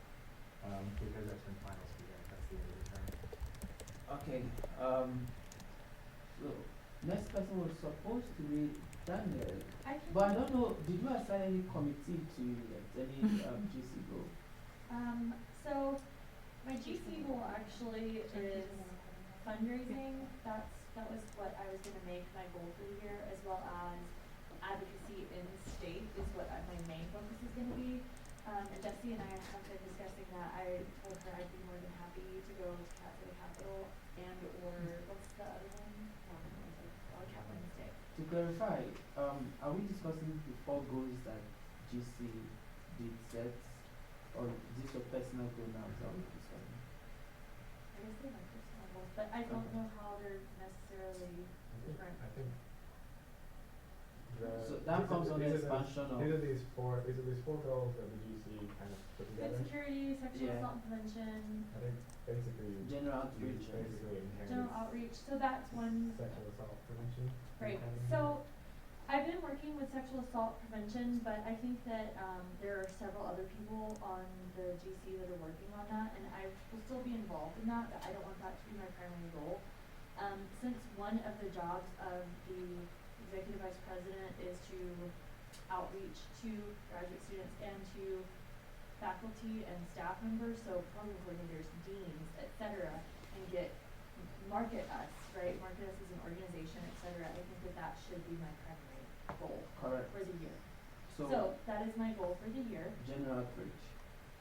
Because that's when finals begin, that's the end of the term. Okay, so next person was supposed to be Daniel, I can. but I don't know, did you assign any committee to any GC goal? So my GC goal actually is fundraising. That was what I was gonna make my goal for the year, as well as advocacy in state is what my main focus is gonna be. And Jessie and I have been discussing that. I told her I'd be more than happy to go to Cat for the Capital and or what's the other one? Cat Wednesday. To clarify, are we discussing the 4 goals that GC did set, or is this a personal goal now, is that what we're discussing? I guess they're my personal goals, but I don't know how they're necessarily different. I think So that comes on the expansion of. These are these 4 goals that the GC kind of put Food together. security, sexual Yeah. assault and prevention, I think basically, General outreach. basically general inherits outreach, so that's one. sexual assault prevention. Right, and- so I've been working with sexual assault prevention, but I think that there are several other people on the GC that are working on that, and I will still be involved in that, but I don't want that to be my primary goal. Since one of the jobs of the executive vice president is to outreach to graduate students and to faculty and staff members, so program coordinators, deans, et cetera, and market us, right, market us as an organization, et cetera, I think that should be my primary goal Correct. for the year. So, So that is my goal for the year, general outreach.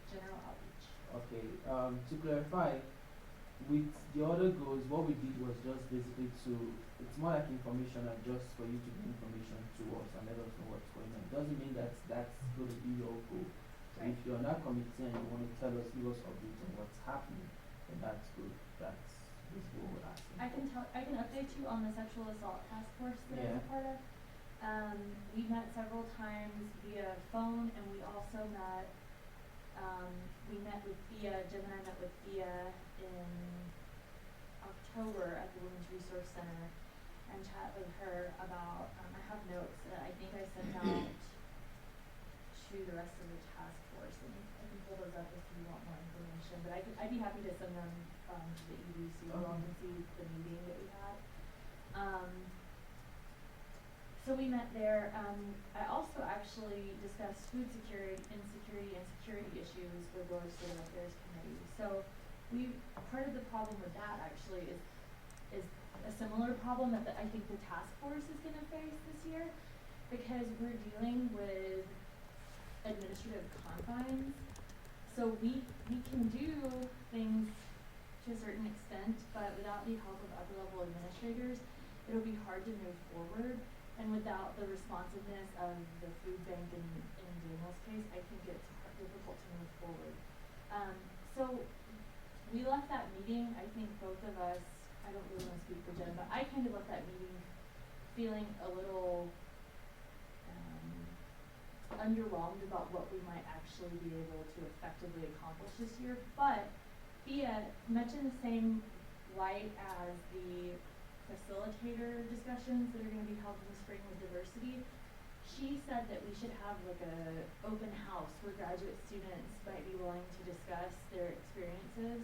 general outreach. Okay, to clarify, with the other goals, what we did was just basically it's more like information and just for you to get information to us and let us know what's going on. It doesn't mean that's going to be your goal. So Right. if you're on that committee and you want to tell us, give us updates on what's happening, then that's good. That's basically what we're asking. I can update you on the sexual assault task force that I'm Yeah. a part of. We met several times via phone, and we also met, with Thea, Jen and I met with Thea in October at the Women's Resource Center and chat with her about, I have have notes that I think I sent out to the rest of the task force, and I can pull those up if you want more information, but I'd be happy to send them, to the ED so you all can see the meeting that we had. So we met there, I also actually discussed food security and security issues with Lower Student Affairs Committee. So part of the problem with that actually is a similar problem that I think the task force is gonna face this year, because we're dealing with administrative confines. So we can do things to a certain extent, but without the help of upper level administrators, it'll be hard to move forward. And without the responsiveness of the food bank in Daniel's case, I think it's difficult to move forward. So we left that meeting, I think both of us, I don't really wanna speak for Jen, but I kind of left that meeting feeling a little underwhelmed about what we might actually be able to effectively accomplish this year. But Thea, much in the same light as the facilitator discussions that are gonna be held in the spring with diversity, she said that we should have like a open house where graduate students might be willing to discuss their experiences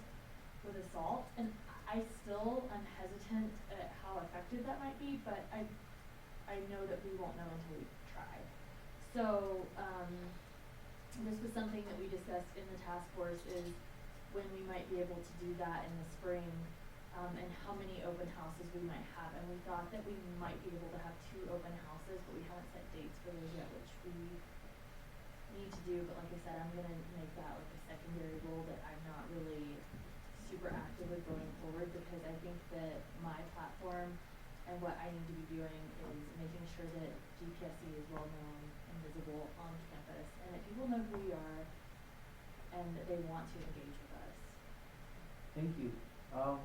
with assault. And I still am hesitant at how effective that might be, but I know that we won't know until we try. So, this was something that we discussed in the task force, is when we might be able to do that in the spring, and how many open houses we might have. And we thought that we might be able to have 2 open houses, but we haven't set dates for those yet, which we need to do. But like I said, I'm gonna make that like a secondary goal that I'm not really super active with going forward, because I think that my platform and what I need to be doing is making sure that GPSC is well known and visible on campus, and that people know who we are and that they want to engage with us. Thank you.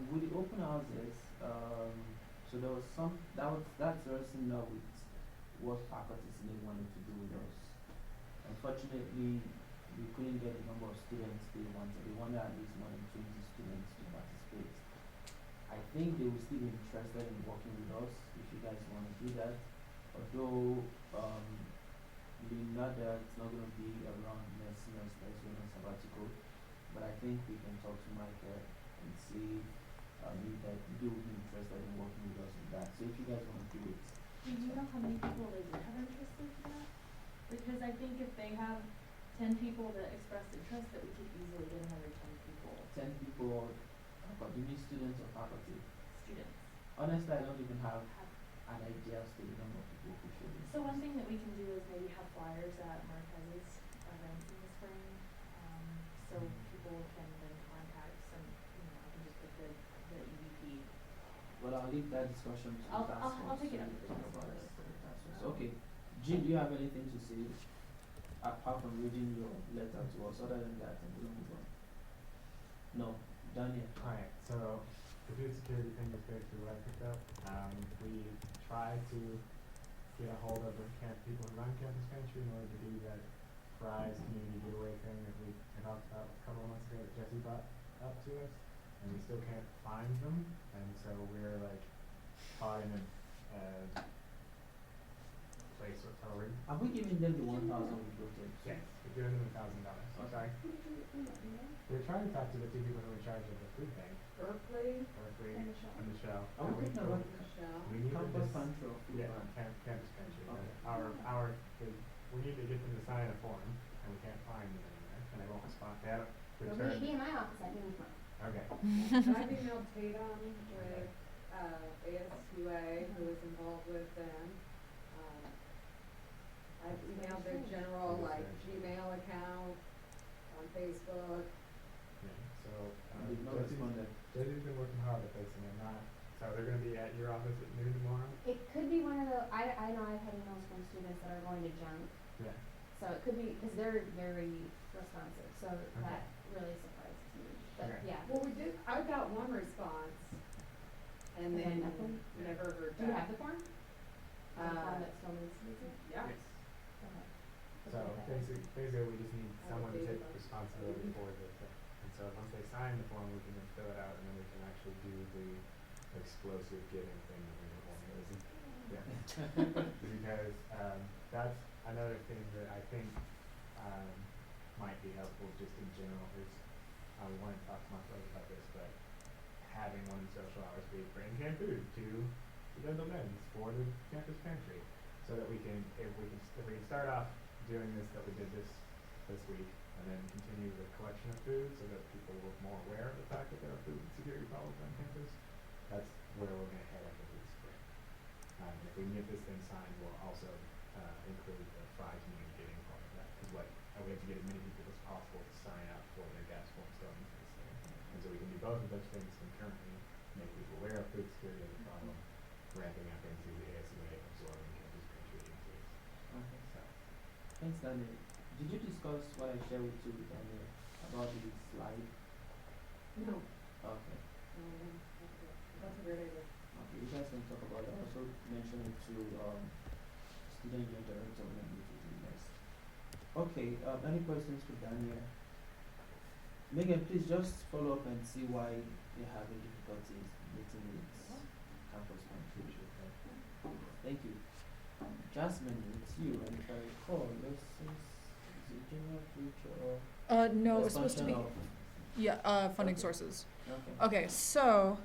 With the open houses, so there was that's very similar with what faculty senate wanted to do with us. Unfortunately, we couldn't get the number of students they wanted. They wanted at least more than 20 students to participate. I think they will still be interested in working with us if you guys want to do that. Although, Leonardo, it's not going to be around next semester, it's going to sabbatical. But I think we can talk to Michael and see if that they will be interested in working with us on that. So if you guys want to do it. Do you know how many people they would have interested in that? Because I think if they have 10 people that express interest, that we could easily get another 10 people, 10 people, but do you need students or faculty? students. Honestly, I don't even have an idea as to the number of people who should be. So one thing that we can do is maybe have flyers at Marquez's events in the spring, so people can then contact some, I can just put the EVP. Well, I'll leave that discussion to the I'll task force. take it up to with the talk task about force. it to the task force. Okay. Jim, do you have anything to say apart from reading your letter to us? Other than that, and we'll move on. No. Daniel. Alright, so the food security thing is basically what I picked up. We tried to get a hold of the people who run Campus Pantry in order to do that fries community giveaway thing that we talked about a couple of months ago that Jesse brought up to us, and we still can't find them, and so we're like caught in a place with totally. Have we given them the 1,000 we voted? Yes, we're giving them $1,000. Sorry. We're trying to talk to the 2 people who are in charge of the food bank, Berkeley Berkeley and Michelle. and Michelle. Are we talking about Michelle. We need to campus just, pantry or food yeah, bank? campus pantry. Okay. We need to get them to sign a form, and we can't find them anywhere, and they won't respond. They haven't Well, returned. be in my office, I didn't come. Okay. And I've emailed Tatum with, ASUA, who is involved with them. I've emailed their general, like, Gmail account, on Facebook. Yeah, so, They've not responded. Jesse's been working hard at this, and they're not, so they're gonna be at your office at noon tomorrow? It could be one of the, I know I've had emails from students that are going to junk, Yeah. so it could be, because they're very responsive, so that really surprises me. But, Okay. yeah. Well, I got one response, and And then then nothing? never heard back. Do you have the form? The form that still needs to be filled? Yeah. Yes. Okay. So basically we just need I someone to will take do that. responsibility for this. And so once they sign the form, we can then fill it out, and then we can actually do the explosive giving thing that we were wanting to do. Yeah. Because we because, that's another thing that I think, might be helpful just in general is, I want to talk to my folks about this, but having one social hours be for in-camp food to the Dental Men's for the campus pantry, so that we can, if we can start off doing this, that we did this week, and then continue the collection of food so that people were more aware of the fact that there are food security problems on campus. That's where we're gonna head after this spring. If we can get this thing signed, we'll also, include the fries meeting getting part of that, cause we have to get as many people as possible to sign up for their gas forms going into this thing. And so we can do both of those things concurrently, make people aware of food security as a problem, ramping up into the ASUA absorbing campus pantry increase. Okay. So, Thanks, Daniel. Did you discuss what I shared with you, Daniel, about the slide? No, Okay. that's a great idea. Okay, you guys can talk about it. I also mentioned it to, student union director when I meet with him next. Okay, any questions for Daniel? Megan, please just follow up and see why you're having difficulties meeting with campus pantry. Thank you. Jasmine, it's you, and if I recall, this is the general future. No, it's supposed to be, Expansion funding Okay. sources. of- Okay. Okay, so,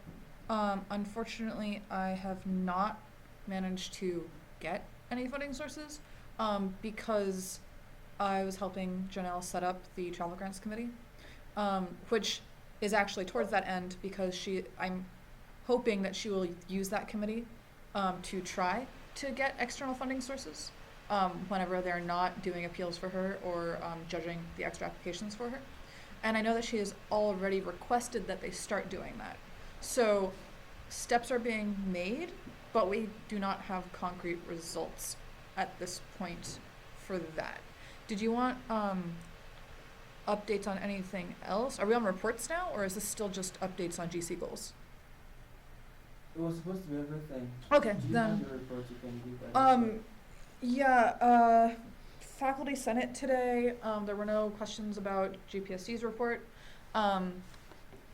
unfortunately, I have not managed to get any funding sources, because I was helping Janelle set up the travel grants committee, which is actually towards that end because I'm hoping that she will use that committee, to try to get external funding sources, whenever they're not doing appeals for her or, judging the extra applications for her. And I know that she has already requested that they start doing that. So steps are being made, but we do not have concrete results at this point for that. Did you want updates on anything else? Are we on reports now, or is this still just updates on GC goals? It was supposed to be everything. Okay, Do you then. have your report you can give us? Yeah, faculty senate today, there were no questions about GPSC's report.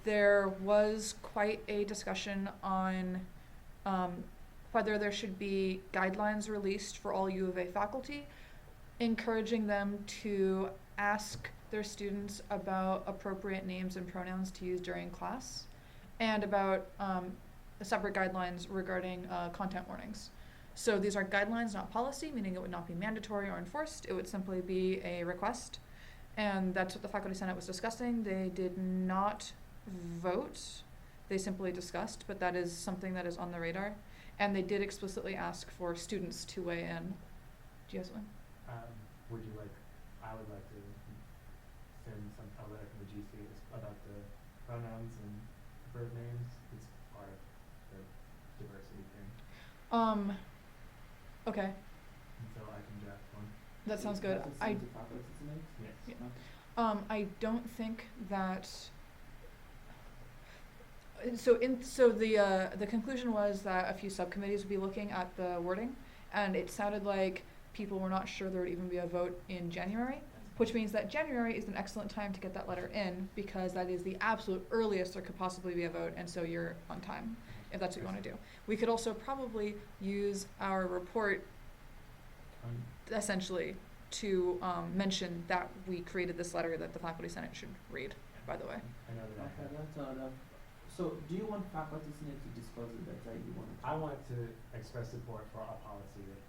There was quite a discussion on, whether there should be guidelines released for all U of A faculty, encouraging them to ask their students about appropriate names and pronouns to use during class, and about, separate guidelines regarding, content warnings. So these are guidelines, not policy, meaning it would not be mandatory or enforced, it would simply be a request. And that's what the faculty senate was discussing. They did not vote, they simply discussed, but that is something that is on the radar. And they did explicitly ask for students to weigh in. Do you have something? would you like, I would like to send a letter from the GC about the pronouns and preferred names. It's part of the diversity thing. Okay, And so I can draft one. that sounds good. You have to send to faculty tonight? Yes. Yeah. Okay. I don't think that. The conclusion was that a few subcommittees would be looking at the wording, and it sounded like people were not sure there would even be a vote in January, which means that January is an excellent time to get that letter in, because that is the absolute earliest there could possibly be a vote, and so you're on time, if that's what you wanna do. We could also probably use our report essentially to, mention that we created this letter that the faculty senate should read, by the way. I know that Okay, that's so do you want faculty senate to discuss it better? You want I want to express support for a policy that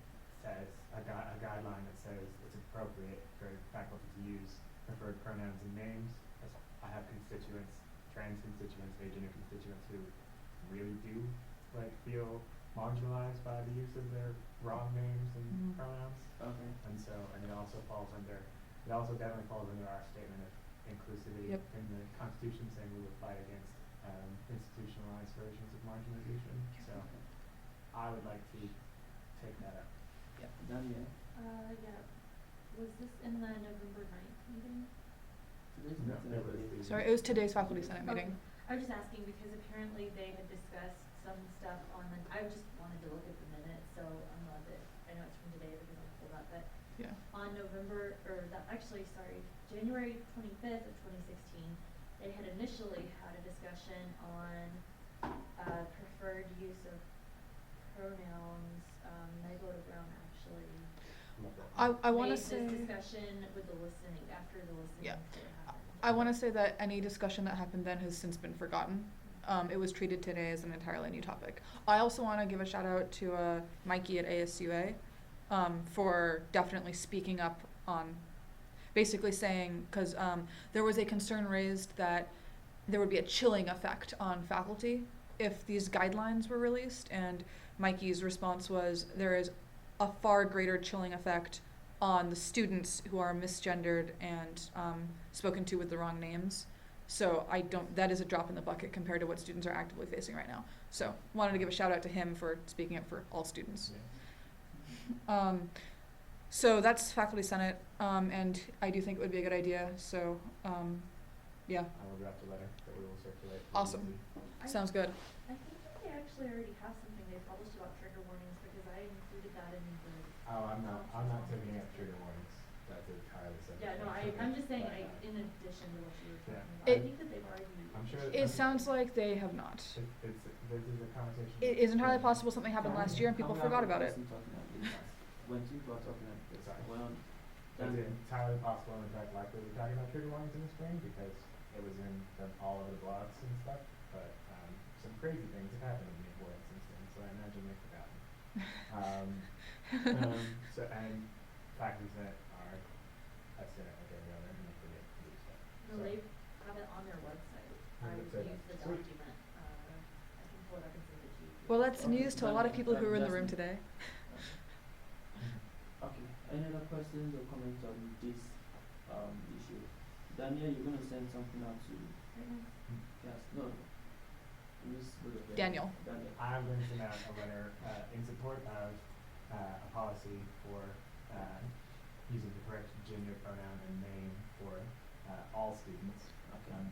says, a guideline that says it's appropriate for faculty to use preferred pronouns and names. As I have constituents, trans constituents, agender constituents who really do feel marginalized by the use of their wrong names and Mhm. pronouns. Okay. And so, and it also definitely falls under our statement of inclusivity Yep. in the Constitution, saying we would fight against institutionalized versions of marginalization. So I would like to take that up. Daniel, Yeah, was this in the November 9th meeting? today's No, meeting, it I was believe. the- Sorry, it was today's faculty senate meeting. I was just asking because apparently they had discussed some stuff on the, I just wanted to look at the minutes, so I'm glad that, I know it's from today because I'm pulled up, but Yeah. on January 25th of 2016, they had initially had a discussion on preferred use of pronouns. They voted down actually. I wanna made this say, discussion with the listening, after the listening Yeah. sort of happened. I wanna say that any discussion that happened then has since been forgotten. It was treated today as an entirely new topic. I also wanna give a shout out to, Mikey at ASUA, for definitely speaking up on, basically saying, cause, there was a concern raised that there would be a chilling effect on faculty if these guidelines were released, and Mikey's response was, there is a far greater chilling effect on the students who are misgendered and spoken to with the wrong names. So that is a drop in the bucket compared to what students are actively facing right now. So wanted to give a shout out to him for speaking up for all students. So that's Faculty Senate, and I do think it would be a good idea, so, yeah, I will draft a letter that we will circulate. to Awesome. DEC. sounds good. I think that they actually already have something they published about trigger warnings, because I included that in the. Oh, I'm not taking up trigger warnings. That's entirely separate. Yeah, no, thing. I'm just saying, But, in addition to what you were Yeah. talking about, I It- think that they've already. I'm sure. It sounds like they have not. This is a conversation. It is entirely possible something happened last year and people forgot about it. When people are talking about this, Sorry. well, It's entirely possible, and in fact, likely we're talking about trigger warnings in the spring because it was in all over the blogs and stuff. But some crazy things have happened in the board since then, so I imagine they've forgotten. So and faculty senate are a senate like every other, and they forget to do stuff. No, So- they have it on their website. Yeah, I it said used the that. document, I can pull it up and send it to you. Well, that's news to a lot of people who were in the room today. Okay, any other questions or comments on this issue? Daniel, you're gonna send something out to, yes, no, Miss Rutherford. Daniel. Daniel. I'm going to send out a letter in support of a policy for using the correct gender pronoun and name for all students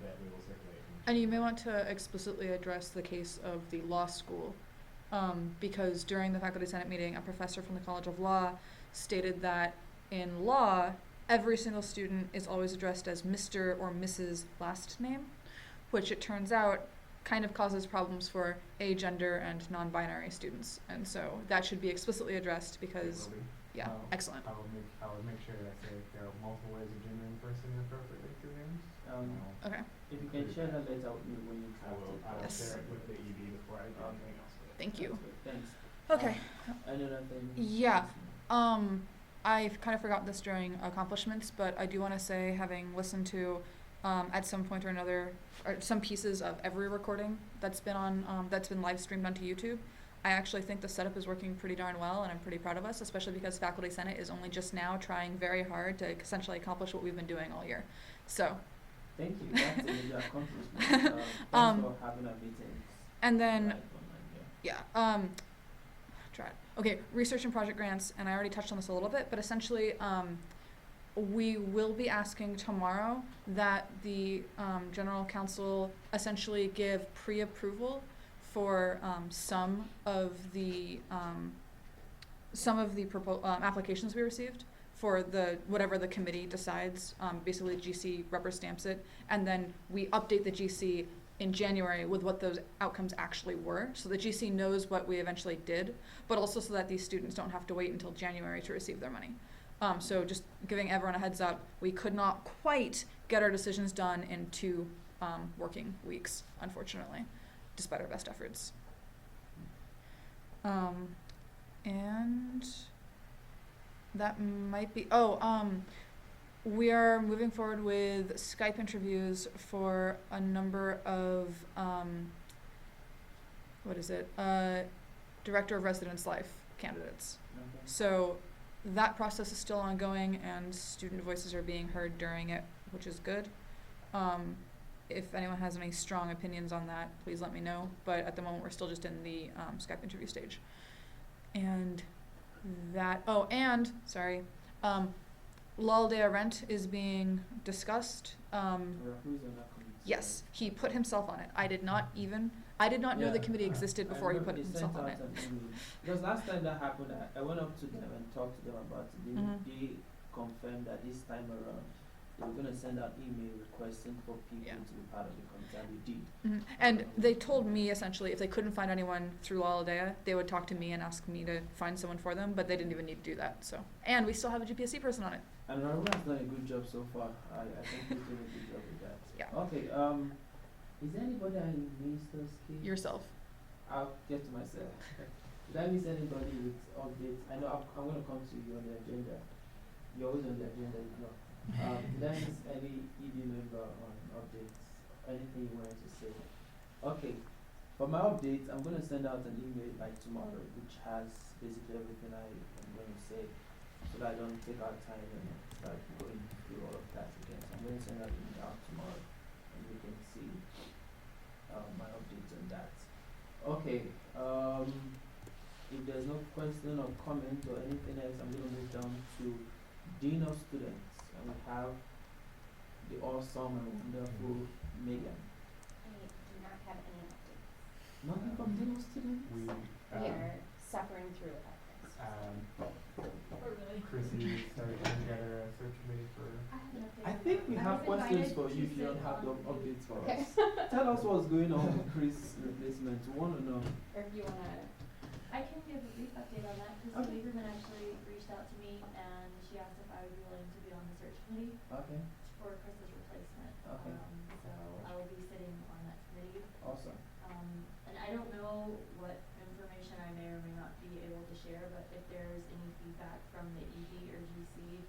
that we will circulate. And you may want to explicitly address the case of the law school, because during the Faculty Senate meeting, a professor from the College of Law stated that in law, every single student is always addressed as Mr. or Mrs. last name, which it turns out kind of causes problems for agender and non-binary students. And so that should be explicitly addressed because, It will be. yeah, excellent. I will make sure that there are multiple ways of gendering a person inappropriately through names. Okay, If you can share that later with me when you I draft will it. Yes. share it with the ED before I do anything else with it. thank you. Thanks. Okay. Any other thing? Yeah. I've kind of forgotten this during accomplishments, but I do want to say, having listened to, at some point or another, or some pieces of every recording that's been on, that's been live streamed onto YouTube, I actually think the setup is working pretty darn well, and I'm pretty proud of us, especially because Faculty Senate is only just now trying very hard to essentially accomplish what we've been doing all year. So, Thank you, that's a major accomplishment. Thanks for having a meeting. and then, live online, yeah. Okay, research and project grants, and I already touched on this a little bit, but essentially, we will be asking tomorrow that the general counsel essentially give pre-approval for some of the applications we received for whatever the committee decides. Basically, the GC rubber stamps it, and then we update the GC in January with what those outcomes actually were, so the GC knows what we eventually did, but also so that these students don't have to wait until January to receive their money. So just giving everyone a heads up, we could not quite get our decisions done in 2 working weeks, unfortunately, despite our best efforts. And that might be, we are moving forward with Skype interviews for a number of, Director of Residence Life candidates. Okay. So that process is still ongoing and student voices are being heard during it, which is good. If anyone has any strong opinions on that, please let me know. But at the moment, we're still just in the Skype interview stage. And that, Laldea Rent is being discussed. Who's on that committee? Yes, he put himself on it. I did not know the committee existed before he put himself on it. Because last time that happened, I went up to them and talked to them about it. Mhm. They confirmed that this time around, they were gonna send out email requesting for people Yeah. to be part of the committee, and we did. Mhm. And they told me essentially if they couldn't find anyone through Lauderdale, they would talk to me and ask me to find someone for them, but they didn't even need to do that, so. And we still have a GPSC person on it. And Raoul has done a good job so far. I think he's doing a good job with that. Yeah. Okay, is there anybody I missed this key? Yourself. I'll get to myself. Did I miss anybody with updates? I know I'm gonna come to you on the agenda. You're always on the agenda, you know. Did I miss any ED member on updates? Anything you wanted to say? Okay, for my updates, I'm gonna send out an email by tomorrow, which has basically everything I'm going to say, so that I don't take our time and start going through all of that again. So I'm gonna send that email out tomorrow, and you can see my updates on that. Okay, if there's no question or comment or anything else, I'm gonna move down to Dean of Students, and we have the awesome and wonderful Megan. I do not have any updates. Nothing from Dean of Students? We, We are suffering through it like this. Oh, really? Chrissy started putting together a search committee for, I have an update. I think we I have was questions invited for to you if you sit don't have the on the- updates for Okay. us. Tell us what's going on with Chris' replacement. We wanna know. Or if you wanna, I can give a brief update on that, because Okay. Lieberman actually reached out to me and she asked if I would be willing to be on the search committee Okay, for Chris's replacement. Okay. So I will be sitting on that committee. awesome. And I don't know what information I may or may not be able to share, but if there's any feedback from the ED or GC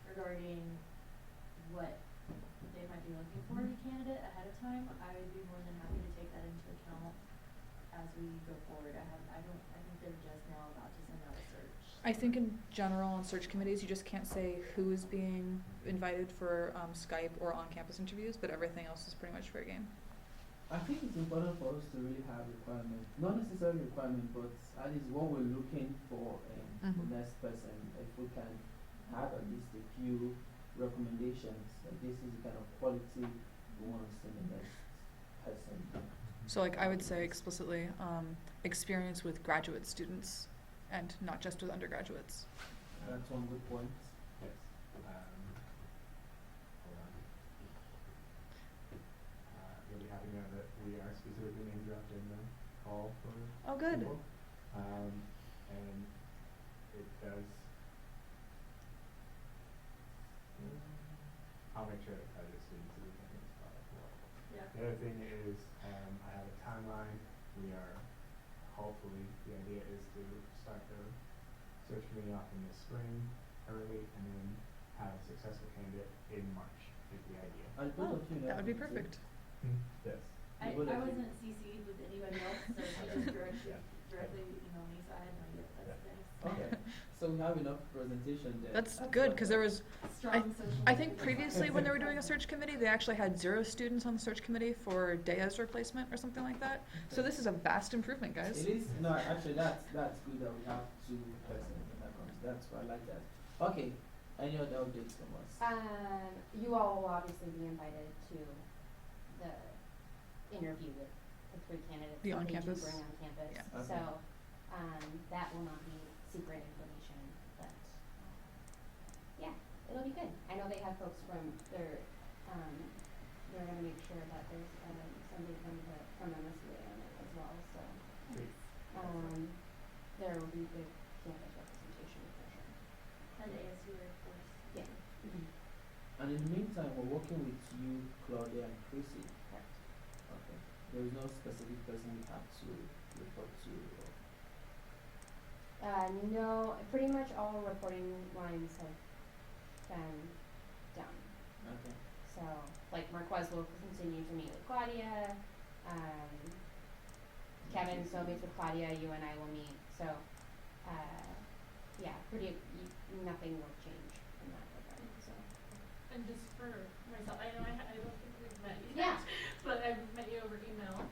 regarding what they might be looking for in a candidate ahead of time, I would be more than happy to take that into account as we go forward. I think they're just now about to send out a search. I think in general on search committees, you just can't say who is being invited for Skype or on-campus interviews, but everything else is pretty much fair game. I think it's important for us to really have requirements, not necessarily requirement, but at least what we're looking for in Mhm. the next person. If we can have at least a few recommendations, that this is the kind of quality we want to see in the next person. So like I would say explicitly, experience with graduate students and not just with undergraduates. That's one good point. yes, hold on. You'll be happy to know that we are specifically name dropped in the call for Oh, good. people. And it does. I'll make sure that graduate students is in this spot as well. Yeah. The other thing is, I have a timeline. We are, hopefully, the idea is to start the search committee off in the spring, early, and then have a successful candidate in March, is the idea. And both of you know That would be too. perfect. Yes. I What if you- wasn't CC'd with anybody else, so she just directly emailed me, so I had no idea what that's nice. Okay, so we have enough presentation there. That's good, because there was, Strong social. I think media previously when they were doing a presence. search committee, they actually had 0 students on the search committee for Dea's replacement or something like that. So this is a vast improvement, guys. It is, no, actually, that's good that we have 2 persons in that comes, that's why I like that. Okay, any other updates from us? you all will obviously be invited to the interview with the 3 candidates. The that they do on-campus? bring on campus. Yeah. Okay. So, that will not be secret information, but, yeah, it'll be good. I know they have folks from their, they're gonna make sure that there's, somebody from MSBA on it as well, so. Great. There will be good campus representation for sure. And ASU, of course. Yeah. And in the meantime, we're working with you, Claudia and Chrissy. Correct. Okay, there is no specific person we have to report to, or No, pretty much all reporting lines have been done. okay, So, like Marquez will continue to meet with Claudia, Kevin still meets with Claudia, you and I will meet, so, yeah, nothing will change in that regard, so. And just for myself, I know I don't think we've met yet. Yeah. But I've met you over email,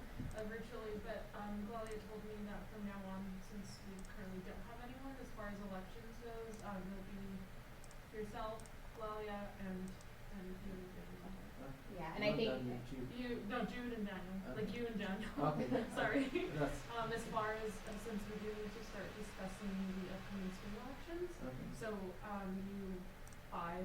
virtually, but, Gloria told me that from now on, since we currently don't have anyone, as far as elections goes, it'll be yourself, Gloria, and you and Daniel. Yeah, and I think, Jude and Daniel, like you and Daniel. Okay. Sorry. that's, As far as, since we do need to start discussing the upcoming school elections, okay, so, you 5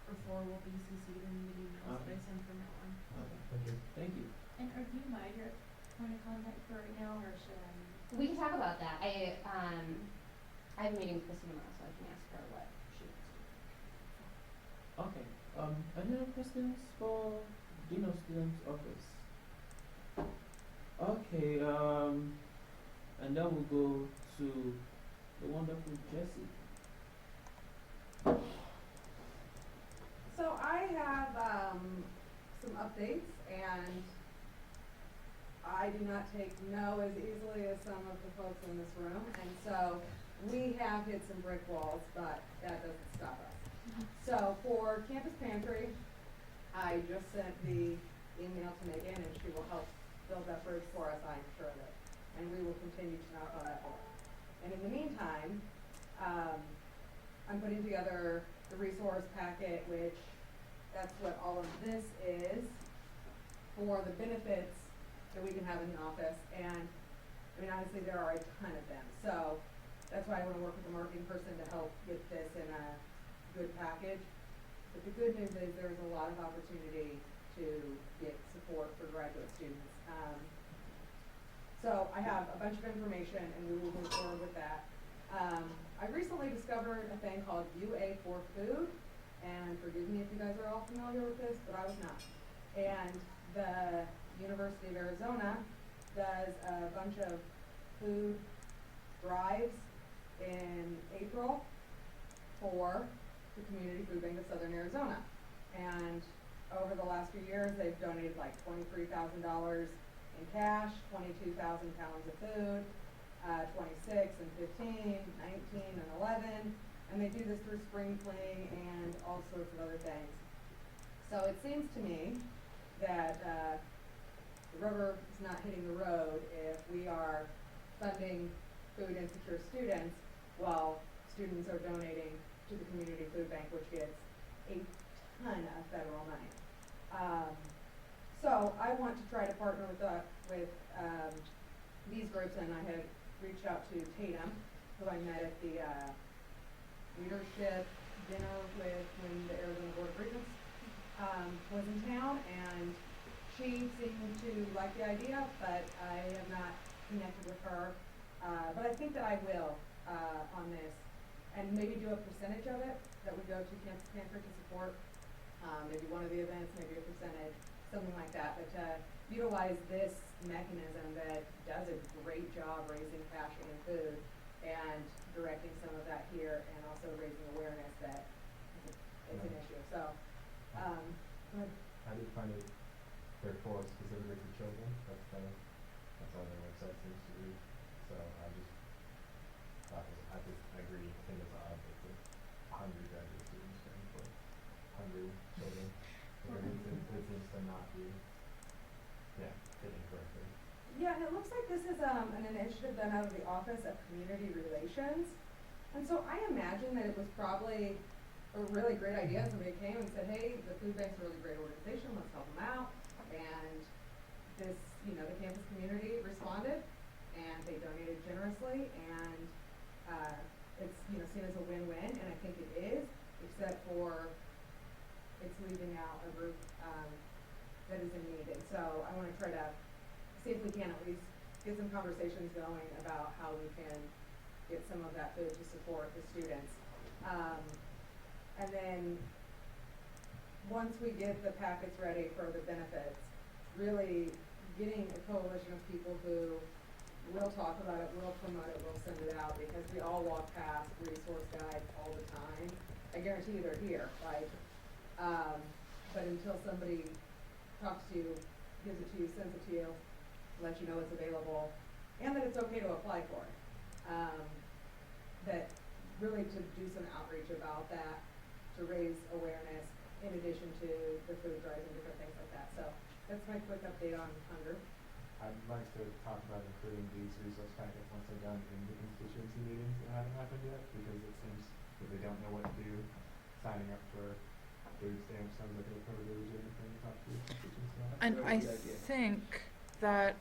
or before will be CC'd in the emails that I send from now on. Okay, Thank you. thank you. And are you my direct point of contact for right now, or should I? We can talk about that. I have a meeting with Kristen tomorrow, so I can ask her what she wants to do. Okay, any other questions for Dean of Students Office? Okay, and then we'll go to the wonderful Jessie. So I have, some updates, and I do not take no as easily as some of the folks in this room, and so we have hit some brick walls, but that doesn't stop us. So for Campus Pantry, I just sent the email to Megan, and she will help build that bridge for us, I'm sure of it, and we will continue to knock on that door. And in the meantime, I'm putting together the resource packet, which that's what all of this is, for the benefits that we can have in the office. And I mean, honestly, there are a ton of them. So that's why I want to work with the marketing person to help get this in a good package. But the good news is there's a lot of opportunity to get support for graduate students. So I have a bunch of information, and we will move forward with that. I recently discovered a thing called UA for Food, and forgive me if you guys are all familiar with this, but I was not. And the University of Arizona does a bunch of food drives in April for the Community Food Bank of Southern Arizona. And over the last few years, they've donated like $23,000 in cash, 22,000 pounds of food, 26 and 15, 19 and 11, and they do this through spring cleaning and all sorts of other things. So it seems to me that the rubber is not hitting the road if we are funding food insecure students while students are donating to the Community Food Bank, which gets a ton of federal money. So I want to try to partner with these groups, and I had reached out to Tatum, who I met at the leadership dinner with when the Arizona Board of Regents was in town, and she seemed to like the idea, but I have not connected with her. But I think that I will on this, and maybe do a percentage of it that would go to Campus Pantry to support maybe one of the events, maybe a percentage, something like that. But to utilize this mechanism that does a great job raising cash and food and directing some of that here, and also raising awareness that it's an issue. So, go ahead. I did find it very full specifically for children. That's all their website seems to be. So I just thought I agree. I think it's odd that the 100 graduate students going for 100 children. It seems to not be fitting correctly. Yeah, and it looks like this is an initiative done out of the Office of Community Relations. And so I imagine that it was probably a really great idea. Somebody came and said, hey, the food bank's a really great organization, let's help them out. And this, the campus community responded, and they donated generously, and it's, seen as a win-win, and I think it is, except for it's leaving out a group that is in need. And so I want to try to see if we can at least get some conversations going about how we can get some of that food to support the students. And then once we get the packets ready for the benefits, really getting a coalition of people who will talk about it, will promote it, will send it out, because we all walk past resource guides all the time. I guarantee you they're here, right? But until somebody talks to you, gives it to you, sends it to you, lets you know it's available, and that it's okay to apply for it. That really to do some outreach about that, to raise awareness, in addition to the food drives and different things like that. So that's my quick update on hunger. I'd like to talk about including these resource packets once they're done in the constituency meetings that haven't happened yet, because it seems that they don't know what to do. Signing up for food stamps sounds like a totally legitimate thing to talk to your constituents about. And I Very good idea. think that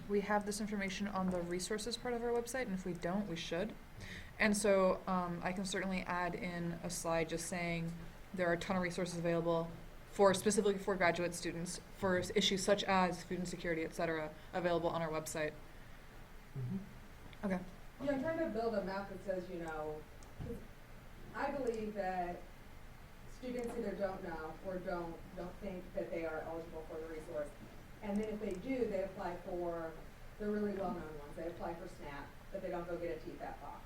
we have this information on the resources part of our website, and if we don't, we should. And so I can certainly add in a slide just saying There are a ton of resources available for specifically for graduate students for issues such as food insecurity, et cetera, available on our website. Okay. Yeah, I'm trying to build a map that says, you know, 'cause I believe that students either don't know or don't think that they are eligible for the resource. And then if they do, they apply for the really well-known ones. They apply for SNAP, but they don't go get a TPAP box.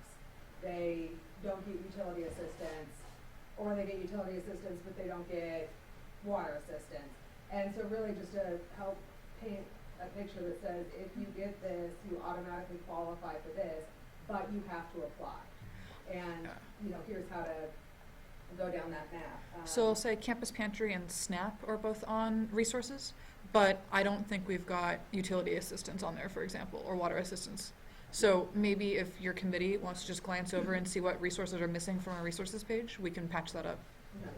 They don't get utility assistance, or they get utility assistance, but they don't get water assistance. And so really just to help paint a picture that says, if you get this, you automatically qualify for this, but you have to apply. And, you know, here's how to go down that map. So I'll say Campus Pantry and SNAP are both on resources, but I don't think we've got utility assistance on there, for example, or water assistance. So maybe if your committee wants to just glance over and see what resources are missing from our resources page, we can patch that up. Okay.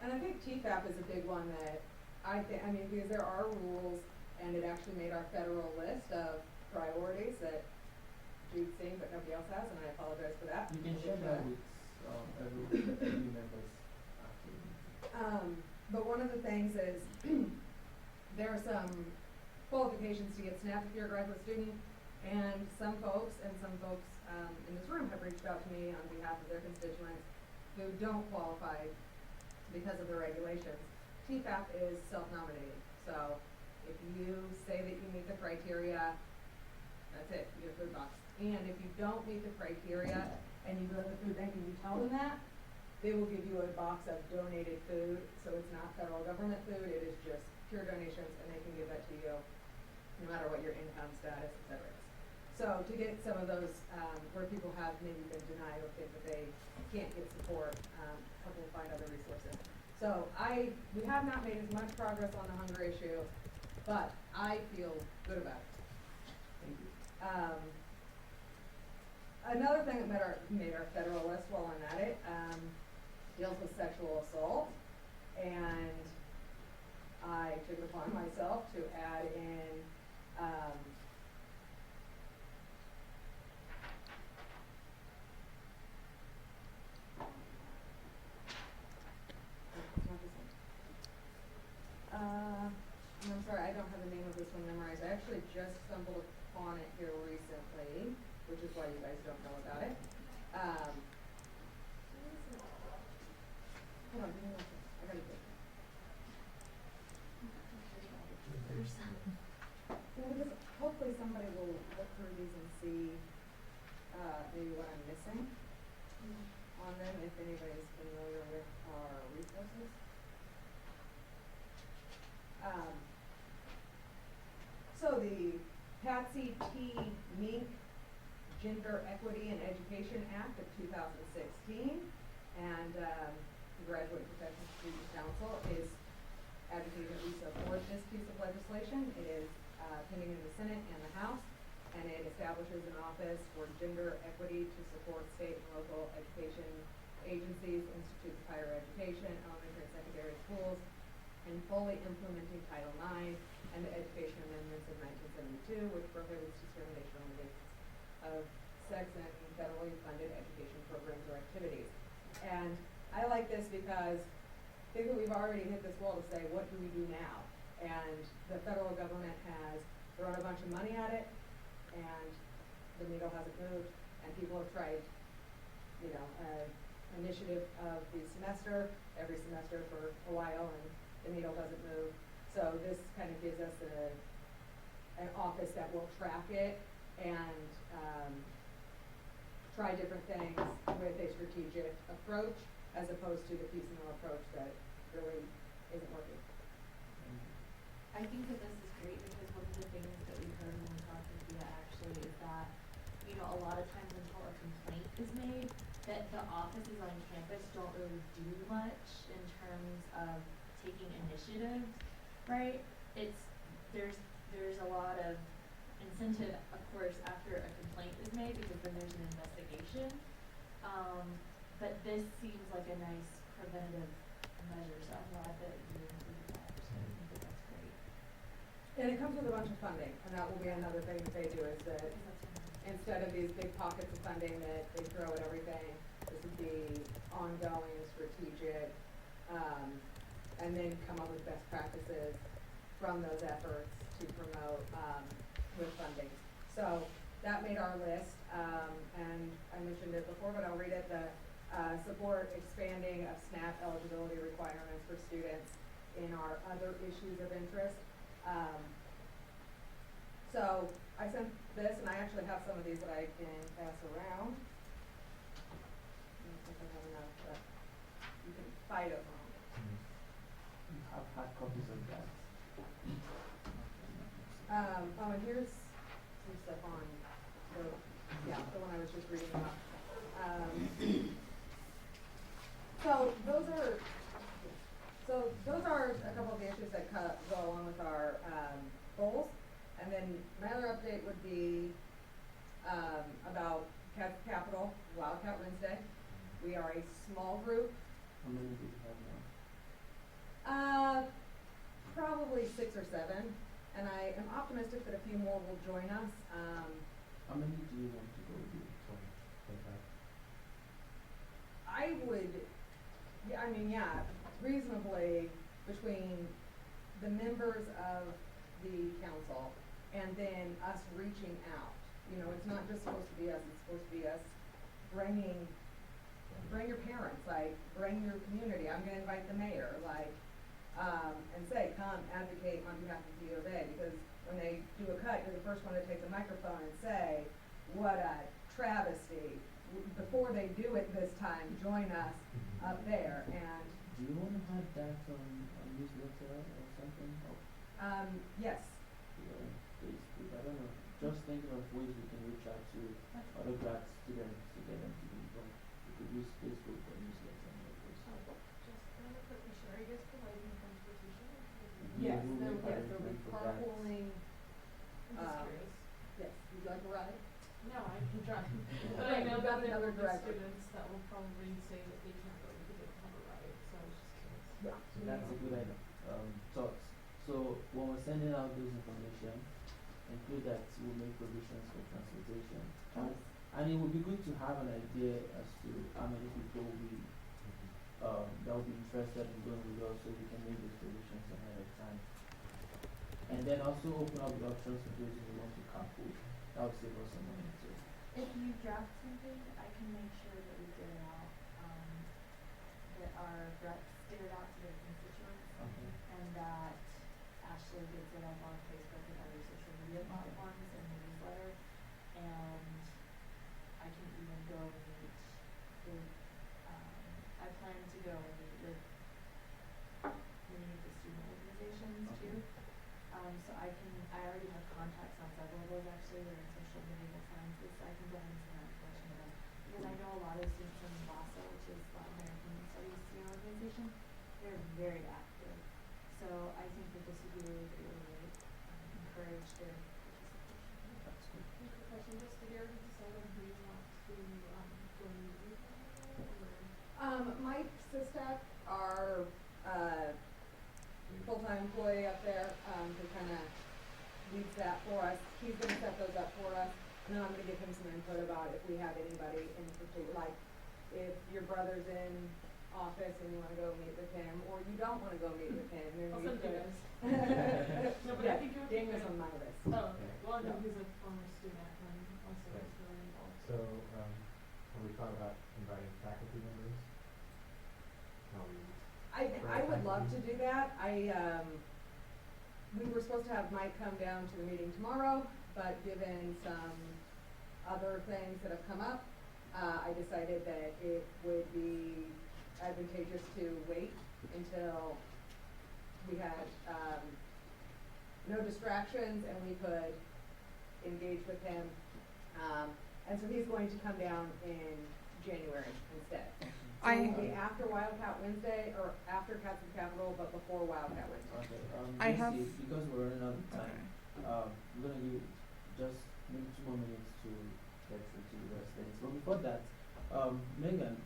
And I think TFAP is a big one that I mean, because there are rules, and it actually made our federal list of priorities that Jude's seen, but nobody else has, and I apologize for that. You can share that with every members after. But one of the things is, there are some qualifications to get SNAP if you're a graduate student, and some folks in this room have reached out to me on behalf of their constituents who don't qualify because of the regulations. TFAP is self-nominated, so if you say that you meet the criteria, that's it, you get a food box. And if you don't meet the criteria and you go to the food bank and you tell them that, they will give you a box of donated food, so it's not federal government food, it is just pure donations, and they can give that to you no matter what your income status, et cetera, is. So to get some of those, where people have maybe been denied or think that they can't get support, help them find other resources. So we have not made as much progress on the hunger issue, but I feel good about it. Thank you. Another thing that made our federal list while I'm at it, deals with sexual assault, and I took it upon myself to add in, and I'm sorry, I don't have the name of this one memorized. I actually just stumbled upon it here recently, which is why you guys don't know about it. Hold on, give me one second. I gotta get it. Well, because hopefully somebody will look through these and see, maybe what I'm missing on them, if anybody's familiar with our resources. So the Patsy T. Mink Gender Equity and Education Act of 2016 and the Graduate Professional Student Council is advocating that we support this piece of legislation. It is pending in the Senate and the House, and it establishes an office for gender equity to support state and local education agencies, institutes of higher education, elementary and secondary schools, and fully implementing Title IX and the Education Amendments of 1972, which prohibits discrimination on the basis of sex and federally funded education programs or activities. And I like this because I think that we've already hit this wall to say, what do we do now? And the federal government has thrown a bunch of money at it, and the needle hasn't moved, and people have tried, you know, an initiative of the semester, every semester for a while, and the needle doesn't move. So this kind of gives us an office that will track it and try different things with a strategic approach, as opposed to the piecemeal approach that really isn't working. I think that this is great because one of the things that we heard when we talked with Via actually is that, you know, a lot of times until a complaint is made, that the offices on campus don't really do much in terms of taking initiatives, right? There's a lot of incentive, of course, after a complaint is made because then there's an investigation. But this seems like a nice preventative measure, so I'm glad that you included that. So I think that that's great. And it comes with a bunch of funding, and that will be another thing that they do, is that instead of these big pockets of funding that they throw at everything, this would be ongoing, strategic, and then come up with best practices from those efforts to promote, with funding. So that made our list, and I mentioned it before, but I'll read it, support expanding of SNAP eligibility requirements for students in our other issues of interest. So I sent this, and I actually have some of these that I can pass around. I don't think I have enough, but you can fight over them. You have hard copies of that. Oh, and here's some stuff on, the one I was just reading about. So those are a couple of the issues that go along with our, goals. And then my other update would be, about Capital, Wildcat Wednesday. We are a small group, How many do you have now? probably 6 or 7, and I am optimistic that a few more will join us. How many do you want to go with? 25. I would, reasonably between the members of the council and then us reaching out. You know, it's not just supposed to be us, it's supposed to be us bring your parents, like, bring your community. I'm gonna invite the mayor, like, and say, come advocate on behalf of the U of A, because when they do a cut, you're the first one to take the microphone and say, what a travesty. Before they do it this time, join us up there, and, Do you want to have that on newsletter or something? Or, yes. Facebook, I don't know. Just thinking of ways we can reach out to other grad students to get them to be involved. We could use Facebook or newsletter and all those. Just another quick question, are you guys providing transportation? Yes, We will there, make yes, there'll be arrangement for that. carpooling, I'm just curious. yes, would you like to ride? No, I can drive. But Okay, I know we've got that there another will be driver. students that will probably say that they can't go because they don't have a ride, so I was just curious. Yeah. So that's a good idea. Thoughts. So when we're sending out those information, include that we'll make provisions for transportation. And it would be good to have an idea as to how many people that will be interested in going with us, so we can make those provisions ahead of time. And then also open up the options for those who want to carpool. That will save us some money too. If you draft something, I can make sure that we get it out, that our reps get it out to their constituents, Okay. and that Ashley gets it up on Facebook and other social media platforms and the newsletter, and I can even go meet with, I plan to go and meet with many of the student organizations Okay. too. So I already have contacts on several of those actually, they're in social media sciences, so I can go ahead and send that information to them. Because I know a lot of students from LASA, which is Latin American Studies Student Organization, they're very active. So I think that this would be really good way to encourage their participation. That's good. Quick question, just to get decided who you want to, go and meet with or? Mike Sistak, our, full-time employee up there, who kinda leads that for us, he's gonna set those up for us, and then I'm gonna give him some input about if we have anybody in particular, like, if your brother's in office and you wanna go meet with him, or you don't wanna go meet with him, then I'll we send you could. guys. No, but I Yeah, think it would be Dane was good. on my list. Oh, okay, well, I know Yeah. he's a former student and also Right. is really involved. So, have we thought about inviting faculty members? No, I would love to do that. We were supposed to have Mike come down to the meeting tomorrow, but given some other things that have come up, I decided that it would be advantageous to wait until we had, no distractions and we could engage with him. And so he's going to come down in January instead. So I- it'll be after Wildcat Wednesday, or after Cats of Capital, but before Wildcat Wednesday. Okay, I have- Jesse, because we're running out of time, Okay. I'm gonna give just maybe 2 more minutes to get through to the rest things. But before that, Megan,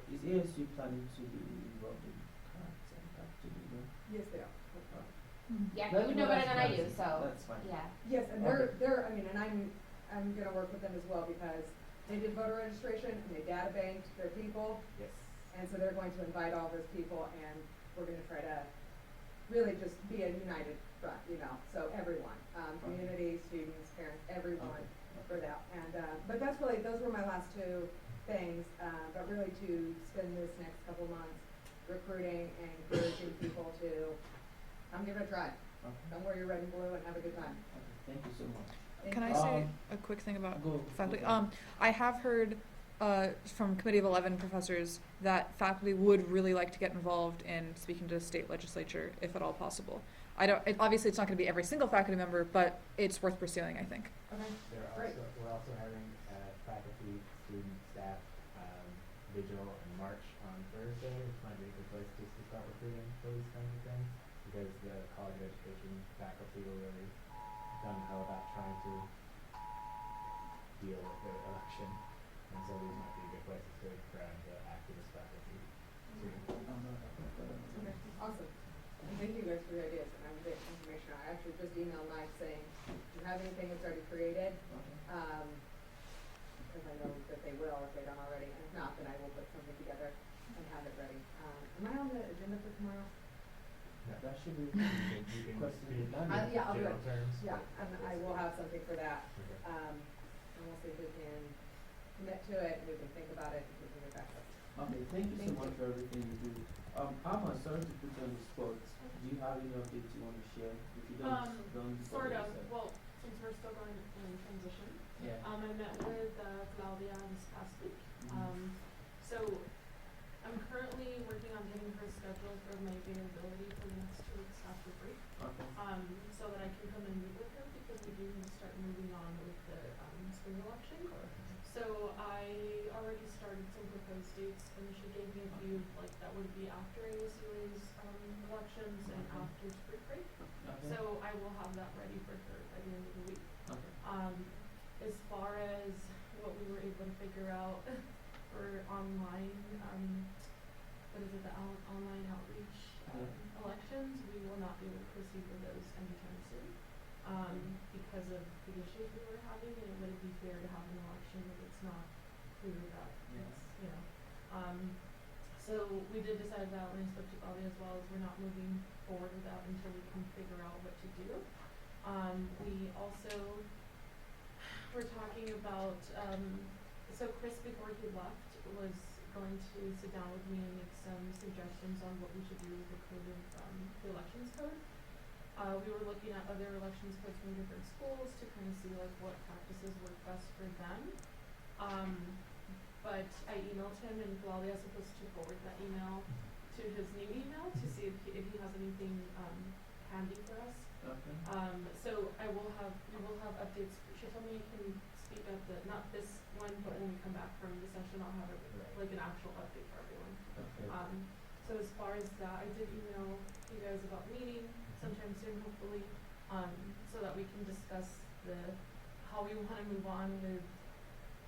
is ASU planning to be involved in cards and activity? Yes, they are. Yeah, That- you would know no, better that's than I fine. do, so, That's fine. yeah. Yes, and Okay. they're, I'm gonna work with them as well, because they did voter registration, and they data banked their people, Yes. And so they're going to invite all those people, and we're gonna try to really just be a united front, you know, so everyone, community, students, parents, everyone for that. And, but that's really, those were my last two things, but really to spend this next couple months recruiting and encouraging people to come give it a try. Come wear your red and blue and have a good time. Okay, thank you so much. Thank Can I you. say a quick thing about Go. faculty? Go. I have heard from Committee of 11 professors that faculty would really like to get involved in speaking to the state legislature, if at all possible. Obviously, it's not going to be every single faculty member, but it's worth pursuing, I think. Okay, We're great. also having faculty, student, staff vigil in March on Thursday, which might be a good place just to start recruiting for these kinds of things, because the college of education faculty were really gung ho about trying to deal with the election, and so these might be good places to grab the activist faculty too. Okay, awesome. And thank you guys for your ideas, and I'm getting information. I actually just emailed Mike saying, do you have anything that's already created? Because I know that they will if they don't already, and if not, then I will put something together and have it ready. Am I on the agenda for tomorrow? That should be. You can Question speak done. in Yeah, I'll do general it. terms. Yeah, but- and I will have something for that. Okay. And we'll see who can commit to it, who can think about it, and who can get back to us. Okay, thank you so Thank much you. for everything you do. Alma, sorry to put you on the spot. Do you have any updates you want to share? If you don't Sort of, yourself. well, since we're still going in transition, Yeah. I met with Claudia this past week. Mhm. So I'm currently working on getting her schedule for my availability for the next 2 weeks after break, Okay. so that I can come and meet with her, because we do need to start moving on with the spring election. So I already started some proposed dates, and she gave me a few, like, that would be after ASUA's elections and Mhm. after spring break. Okay. So I will have that ready for her by the end of the week. Okay. As far as what we were able to figure out for online, what is it, the online outreach elections, we will not be able to proceed with those anytime soon, because of the issues we were having, and it wouldn't be fair to have an election if it's not clear that it's, you know. So we did decide that when I spoke to Claudia as well, is we're not moving forward with that until we can figure out what to do. We also were talking about, so Chris, before he left, was going to sit down with me and make some suggestions on what we should do with the code of, the elections code. We were looking at other elections codes from different schools to kind of see like what practices work best for them. But I emailed him, and Claudia is supposed to forward that email to his new email to see if he has anything handy for us. Okay. So we will have updates. She told me I can speak at not this one, but when we come back from the session, I'll have like an actual update for everyone. Okay. So as far as that, I did email you guys about meeting sometime soon, hopefully, so that we can discuss how we want to move on with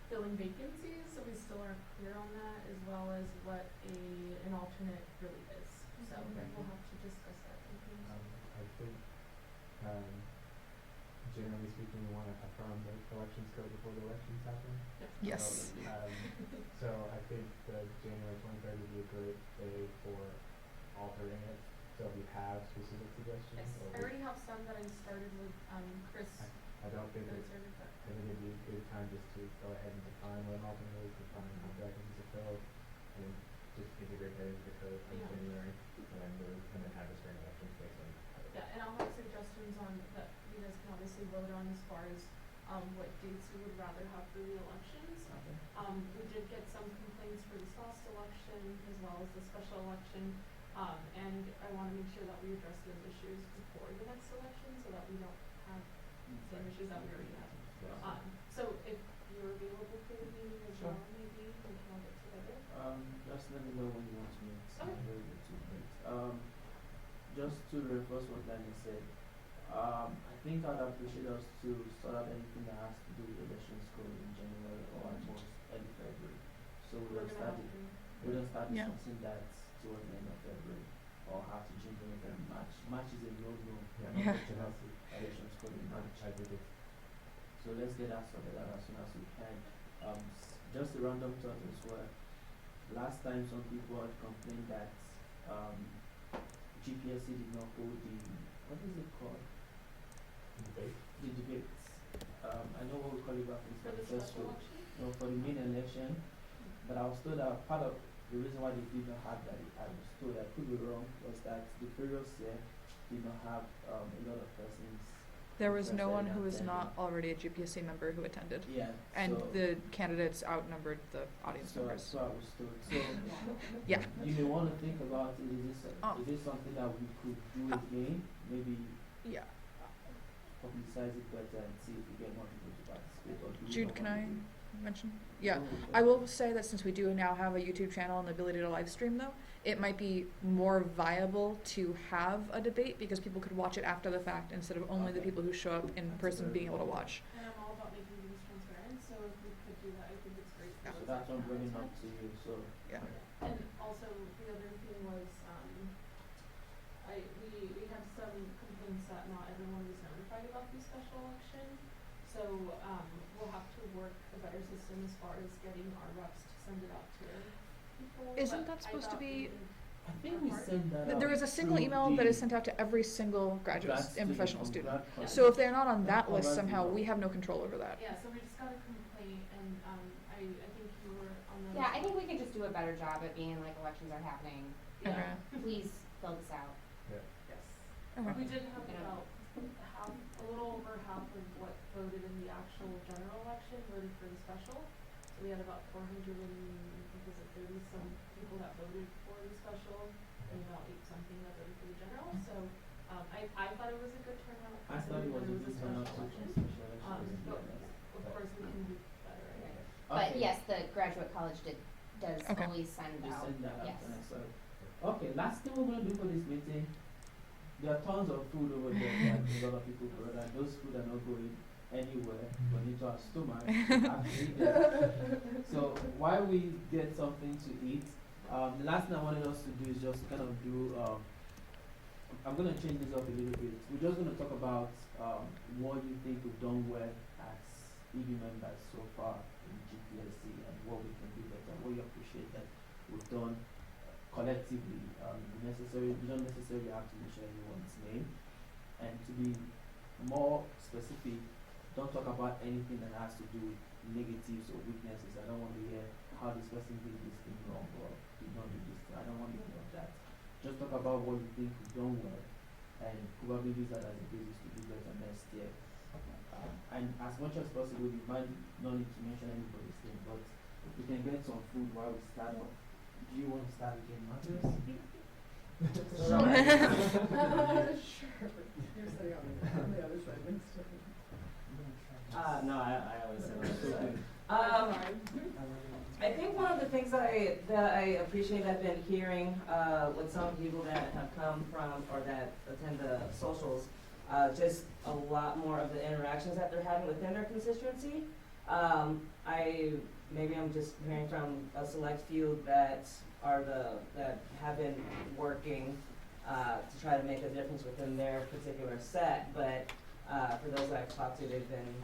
filling vacancies, so we still aren't clear on that, as well as what an alternate really is. So we'll have to discuss that. I think, generally speaking, we want to affirm the elections code before the elections happen. Yes. So I think the January 23rd would be a great day for altering it. So if you have specific suggestions, Yes, I already have some that I started with Chris. I don't think that I it's, started, but I think it'd be a good time just to go ahead and define what an alternate is, define how vacancies are filled, and just integrate that into the code in Yeah. January, and then move, and then have the spring elections based on that. yeah, and I'll have suggestions on that you guys can obviously vote on as far as what dates you would rather have for the elections. Okay. We did get some complaints for this last election as well as the special election, and I want to make sure that we address those issues before the next election so that we don't have the same issues that we already had. So if you're available for the meeting as Sure. well, maybe we can all get together. Just let me know when you want to meet. Okay. I'm very good to meet. Just to reinforce what Danny said, I think I'd appreciate us to sort out anything that has to do with elections code in January or at most early February. So We're gonna have to. we don't start Yeah. discussing that towards the end of February or have to jump in in March. March is a no-no. Yeah. Yeah. Elections code in March. I think it's, So let's get that sorted out as soon as we can. Just a random thought as well. last time some people had complained that, GPSC did not hold the, what is it called? Debate. The debates. I know what we call it back in For the first special vote. election? No, for the main election, but I was told that part of the reason why they did not have that, I was told, I could be wrong, was that the previous year did not have, a lot of persons. There was no interested one in who was attending. not already a GPSC member who attended. Yeah, And so, the candidates outnumbered the audience so, members. so I was told, so, Yeah. you may wanna think about, Oh. is this something that we could do again, maybe Yeah. publicize it better and see if we get more people to participate, or do we Jude, not can wanna I do it? mention? Yeah. Go with I it. will say that since we do now have a YouTube channel and the ability to live stream though, it might be more viable to have a debate because people could watch it after the fact instead of only the Okay. people who show up in person being able to watch. And I'm all about making things transparent, so if we could do that, I think it's great. Yeah. So that's what I'm bringing up to you, so. Yeah. And also, the other thing was, we had some complaints that not everyone was notified about the special election. So, we'll have to work a better system as far as getting our reps to send it out to people. Isn't but that supposed to I thought be- we did I think we our part. send that out. There is a single through email that is the sent out to every single graduate grad and professional student student. or grad So if college. they're not on that Oh, list that's somehow, the- we have no control over that. Yeah, so we just got a complaint, and, I think you were on the. Yeah, I think we could just do a better job at being like elections are happening. Yeah. Okay. Please fill this out. Yes. Okay. We did have You know. about half, a little over half of what voted in the actual general election voted for the special. So we had about 400 and, I think it was 30 some people that voted for the special, and about 8 something that voted for the general. So, I thought it was a good turnout. I thought it was a good turnout special too for election. special elections, But yeah. of course we can do better, I guess. But Okay. yes, the graduate college does Okay. always send Just out, send that out, yes. and I saw it. Okay, last thing we're gonna do for this meeting, there are tons of food over there that a lot of people brought, and those food are not going anywhere, but into our stomach, we have to eat them. So while we get something to eat, the last thing I wanted us to do is just kind of do, I'm gonna change this up a little bit. We're just gonna talk about, what you think we've done well as EB members so far in GPSC and what we can do better, what you appreciate that we've done collectively. You don't necessarily have to mention anyone's name. And to be more specific, don't talk about anything that has to do with negatives or weaknesses. I don't want to hear how this person did this thing wrong or did not do this thing. I don't want to hear of that. Just talk about what you think we've done well and probably use that as a basis to do better next year. And as much as possible, you might not need to mention anybody's name, but if we can get some food while we start off. Do you want to start again, Marcus? Sure. Sure. You're sitting on the other side next to me. No, I always say Okay. that. I think one of the things that I appreciate, I've been hearing, with some people that have come from, or that attend the socials, just a lot more of the interactions that they're having within their constituency. Maybe I'm just hearing from a select few that have been working, to try to make a difference within their particular set, but, for those that I've talked to, they've been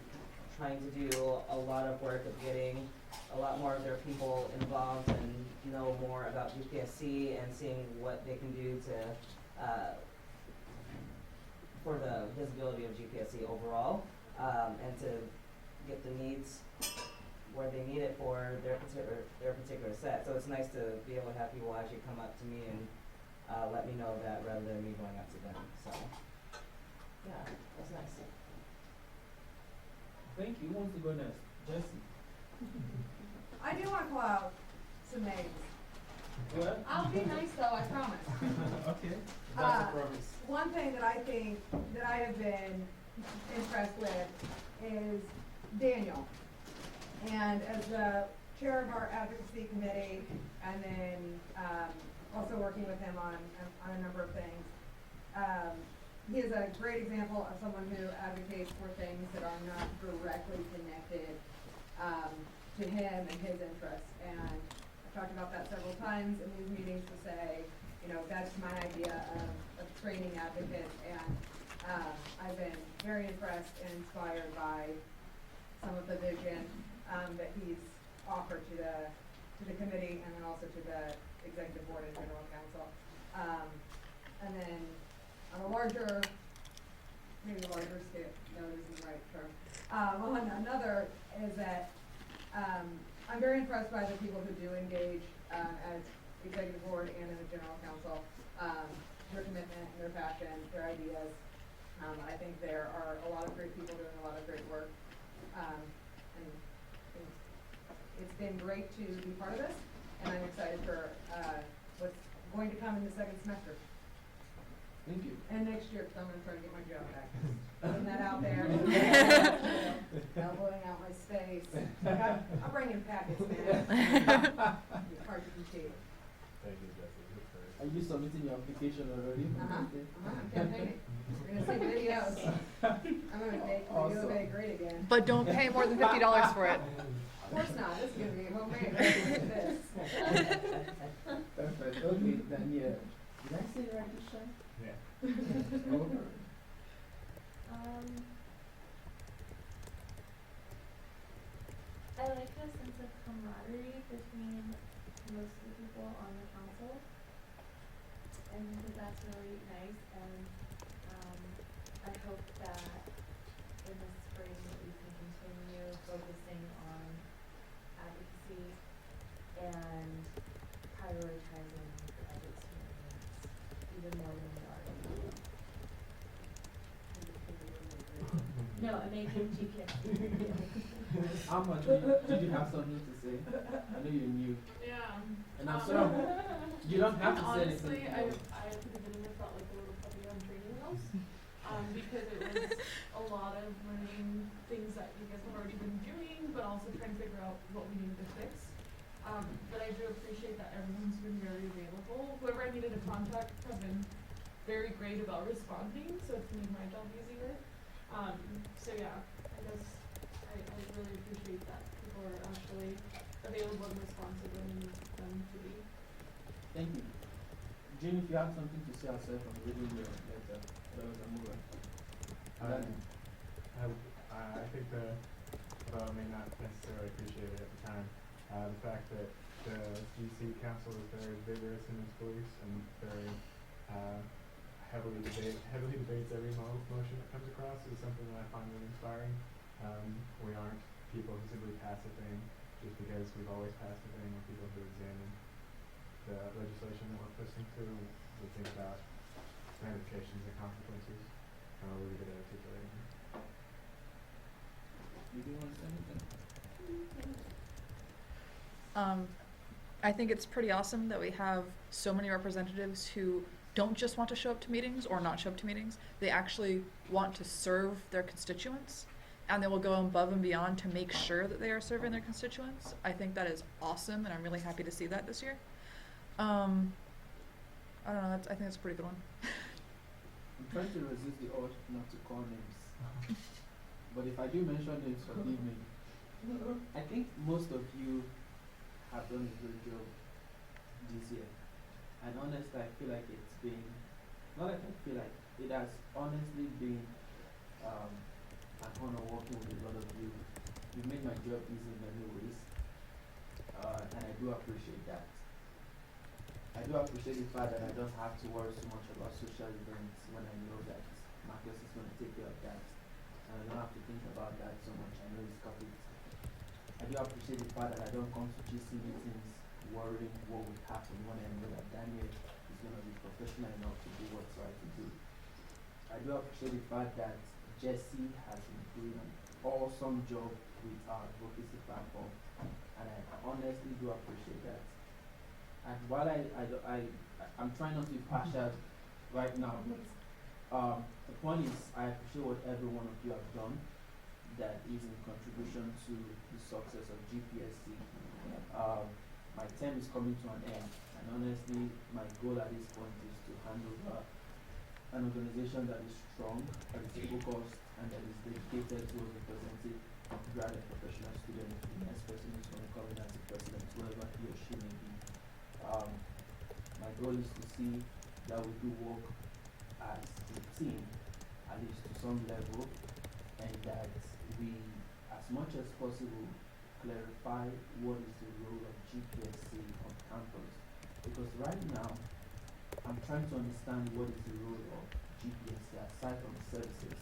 trying to do a lot of work of getting a lot more of their people involved and know more about GPSC and seeing what they can do to, for the visibility of GPSC overall, and to get the needs where they need it for their particular set. So it's nice to be able to have people actually come up to me and, let me know that rather than me going up to them, so, yeah, that's nice. Thank you. Who wants to go next? Jesse. I do want to call out some names. What? I'll be nice though, I promise. Okay. Uh, That's a promise. One thing that I think that I have been impressed with is Daniel. And as the chair of our advocacy committee, and then also working with him on a number of things, he is a great example of someone who advocates for things that are not directly connected to him and his interests. And I've talked about that several times in these meetings to say, you know, that's my idea of training advocates. And I've been very impressed and inspired by some of the vision that he's offered to the to the committee and then also to the executive board and general counsel. And then on a larger, maybe larger scale, no, this isn't the right term. On another is that, I'm very impressed by the people who do engage, as executive board and in the general council, their commitment, their passion, their ideas. I think there are a lot of great people doing a lot of great work. And it's been great to be part of this, and I'm excited for, what's going to come in the second semester. Thank you. And next year, because I'm gonna try to get my job back. Putting that out there. Elbowing out my space. I'm bringing packets, man. It's hard to compete. Thank you, Jesse. Are you submitting your application already? Okay. I'm campaigning. You're gonna see videos. I'm gonna make Awesome. Video Bay great again. But don't pay more than $50 for it. Of course not, this is gonna be homemade. Look at this. Perfect. Okay, Danielle. Did I say it right this time? Yeah. Okay. I like the sense of camaraderie between most of the people on the council. I think that that's really nice, and I hope that in the spring that we can continue focusing on advocacy and prioritizing the experience even more than we are now. No, I made him GK. Amma, did you have something to say? I know you're new. Yeah. And I'm sorry. You don't have to say Honestly, anything. I at the beginning felt like a little puppy on training wheels, because it was a lot of learning things that you guys have already been doing, but also trying to figure out what we needed to fix. But I do appreciate that everyone's been very available. Whoever I needed to contact have been very great about responding, so it's made my job easier. So yeah, I guess I really appreciate that people are actually available and responsive when you need them to be. Thank you. Jean, if you have something to say aside from reading your letter, otherwise I'm moving. I think though I may not necessarily appreciate it at the time, the fact that the GC council is very vigorous in its beliefs and very, heavily debates every motion that comes across is something that I find really inspiring. We aren't people who simply pass a thing just because we've always passed a thing. We're people who examine the legislation that we're pushing through. We think about ramifications and consequences, and we're really good at articulating them. You do want to say anything? I think it's pretty awesome that we have so many representatives who don't just want to show up to meetings or not show up to meetings. They actually want to serve their constituents, and they will go above and beyond to make sure that they are serving their constituents. I think that is awesome, and I'm really happy to see that this year. I don't know, I think that's a pretty good one. I'm trying to resist the urge not to call names. But if I do mention names, forgive me. I think most of you have done a good job this year. And honestly, I feel like it's been, not like I feel like, it has honestly been an honor working with a lot of you. You've made my job easy in many ways, and I do appreciate that. I do appreciate the fact that I don't have to worry so much about social events when I know that Marcus is going to take care of that. And I don't have to think about that so much. I know he's got it. I do appreciate the fact that I don't come to GC meetings worrying what would happen when I know that Daniel is going to be professional enough to do what's right to do. I do appreciate the fact that Jesse has been doing an awesome job with our advocacy platform, and I honestly do appreciate that. And while I'm trying not to be partial right now, but the point is I appreciate what every one of you have done that is in contribution to the success of GPSC. My term is coming to an end, and honestly, my goal at this point is to hand over an organization that is strong, that is focused, and that is dedicated towards representing graduate professional students. The next person is going to come in as the president, whoever he or she may be. My goal is to see that we do work as a team, at least to some level, and that we, as much as possible, clarify what is the role of GPSC on campus. Because right now, I'm trying to understand what is the role of GPSC aside from services.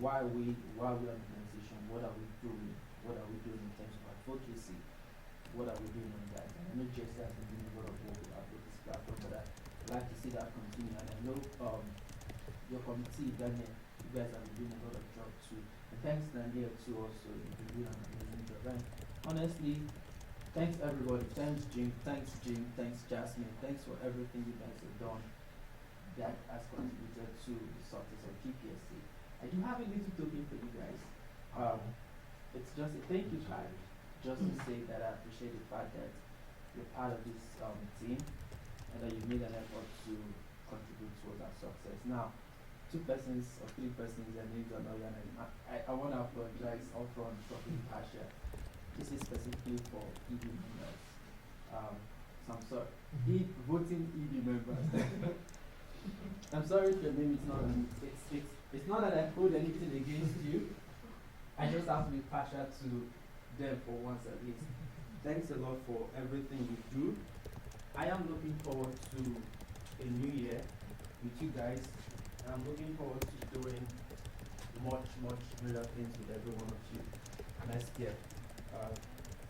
Why are we an organization? What are we doing? What are we doing in terms of advocacy? What are we doing on that? And I know GSC has been doing a lot of work with this platform, but I'd like to see that continue. And I know your committee, Daniel, you guys have been doing a lot of job too. And thanks Daniel too also, you've been doing an amazing job. And honestly, thanks everybody. Thanks Jim, thanks Jasmine, thanks for everything you guys have done that has contributed to the success of GPSC. I do have a little token for you guys. It's just a thank you card, just to say that I appreciate the fact that you're part of this team and that you made an effort to contribute towards our success. Now, 2 persons or 3 persons, their names are not your name. I want to apologize upfront for being partial. This is specifically for ED members. So I'm sorry. Voting ED members. I'm sorry if your name is not on it. It's not that I hold anything against you. I just have to be partial to them for once at least. Thanks a lot for everything you do. I am looking forward to a new year with you guys. And I'm looking forward to doing much greater things with every one of you next year.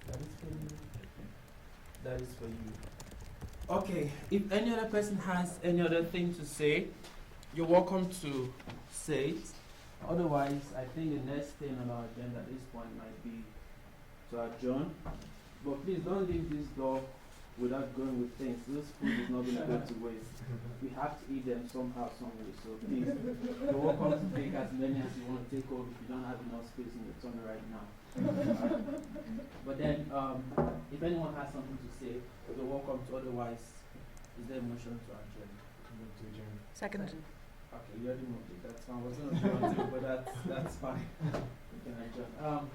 That is for you. That is for you. Okay, if any other person has any other thing to say, you're welcome to say it. Otherwise, I think the next thing on our agenda at this point might be to adjourn. But please don't leave this door without going with things. This food is not going to go to waste. We have to eat them somehow, some way. So please, you're welcome to take as many as you want to take over if you don't have enough space in your tummy right now. But then, if anyone has something to say, you're welcome to. Otherwise, is there a motion to adjourn? Move to adjourn. Second. Okay, you already moved it. That's fine. I was going to do it, but that's fine. We can adjourn.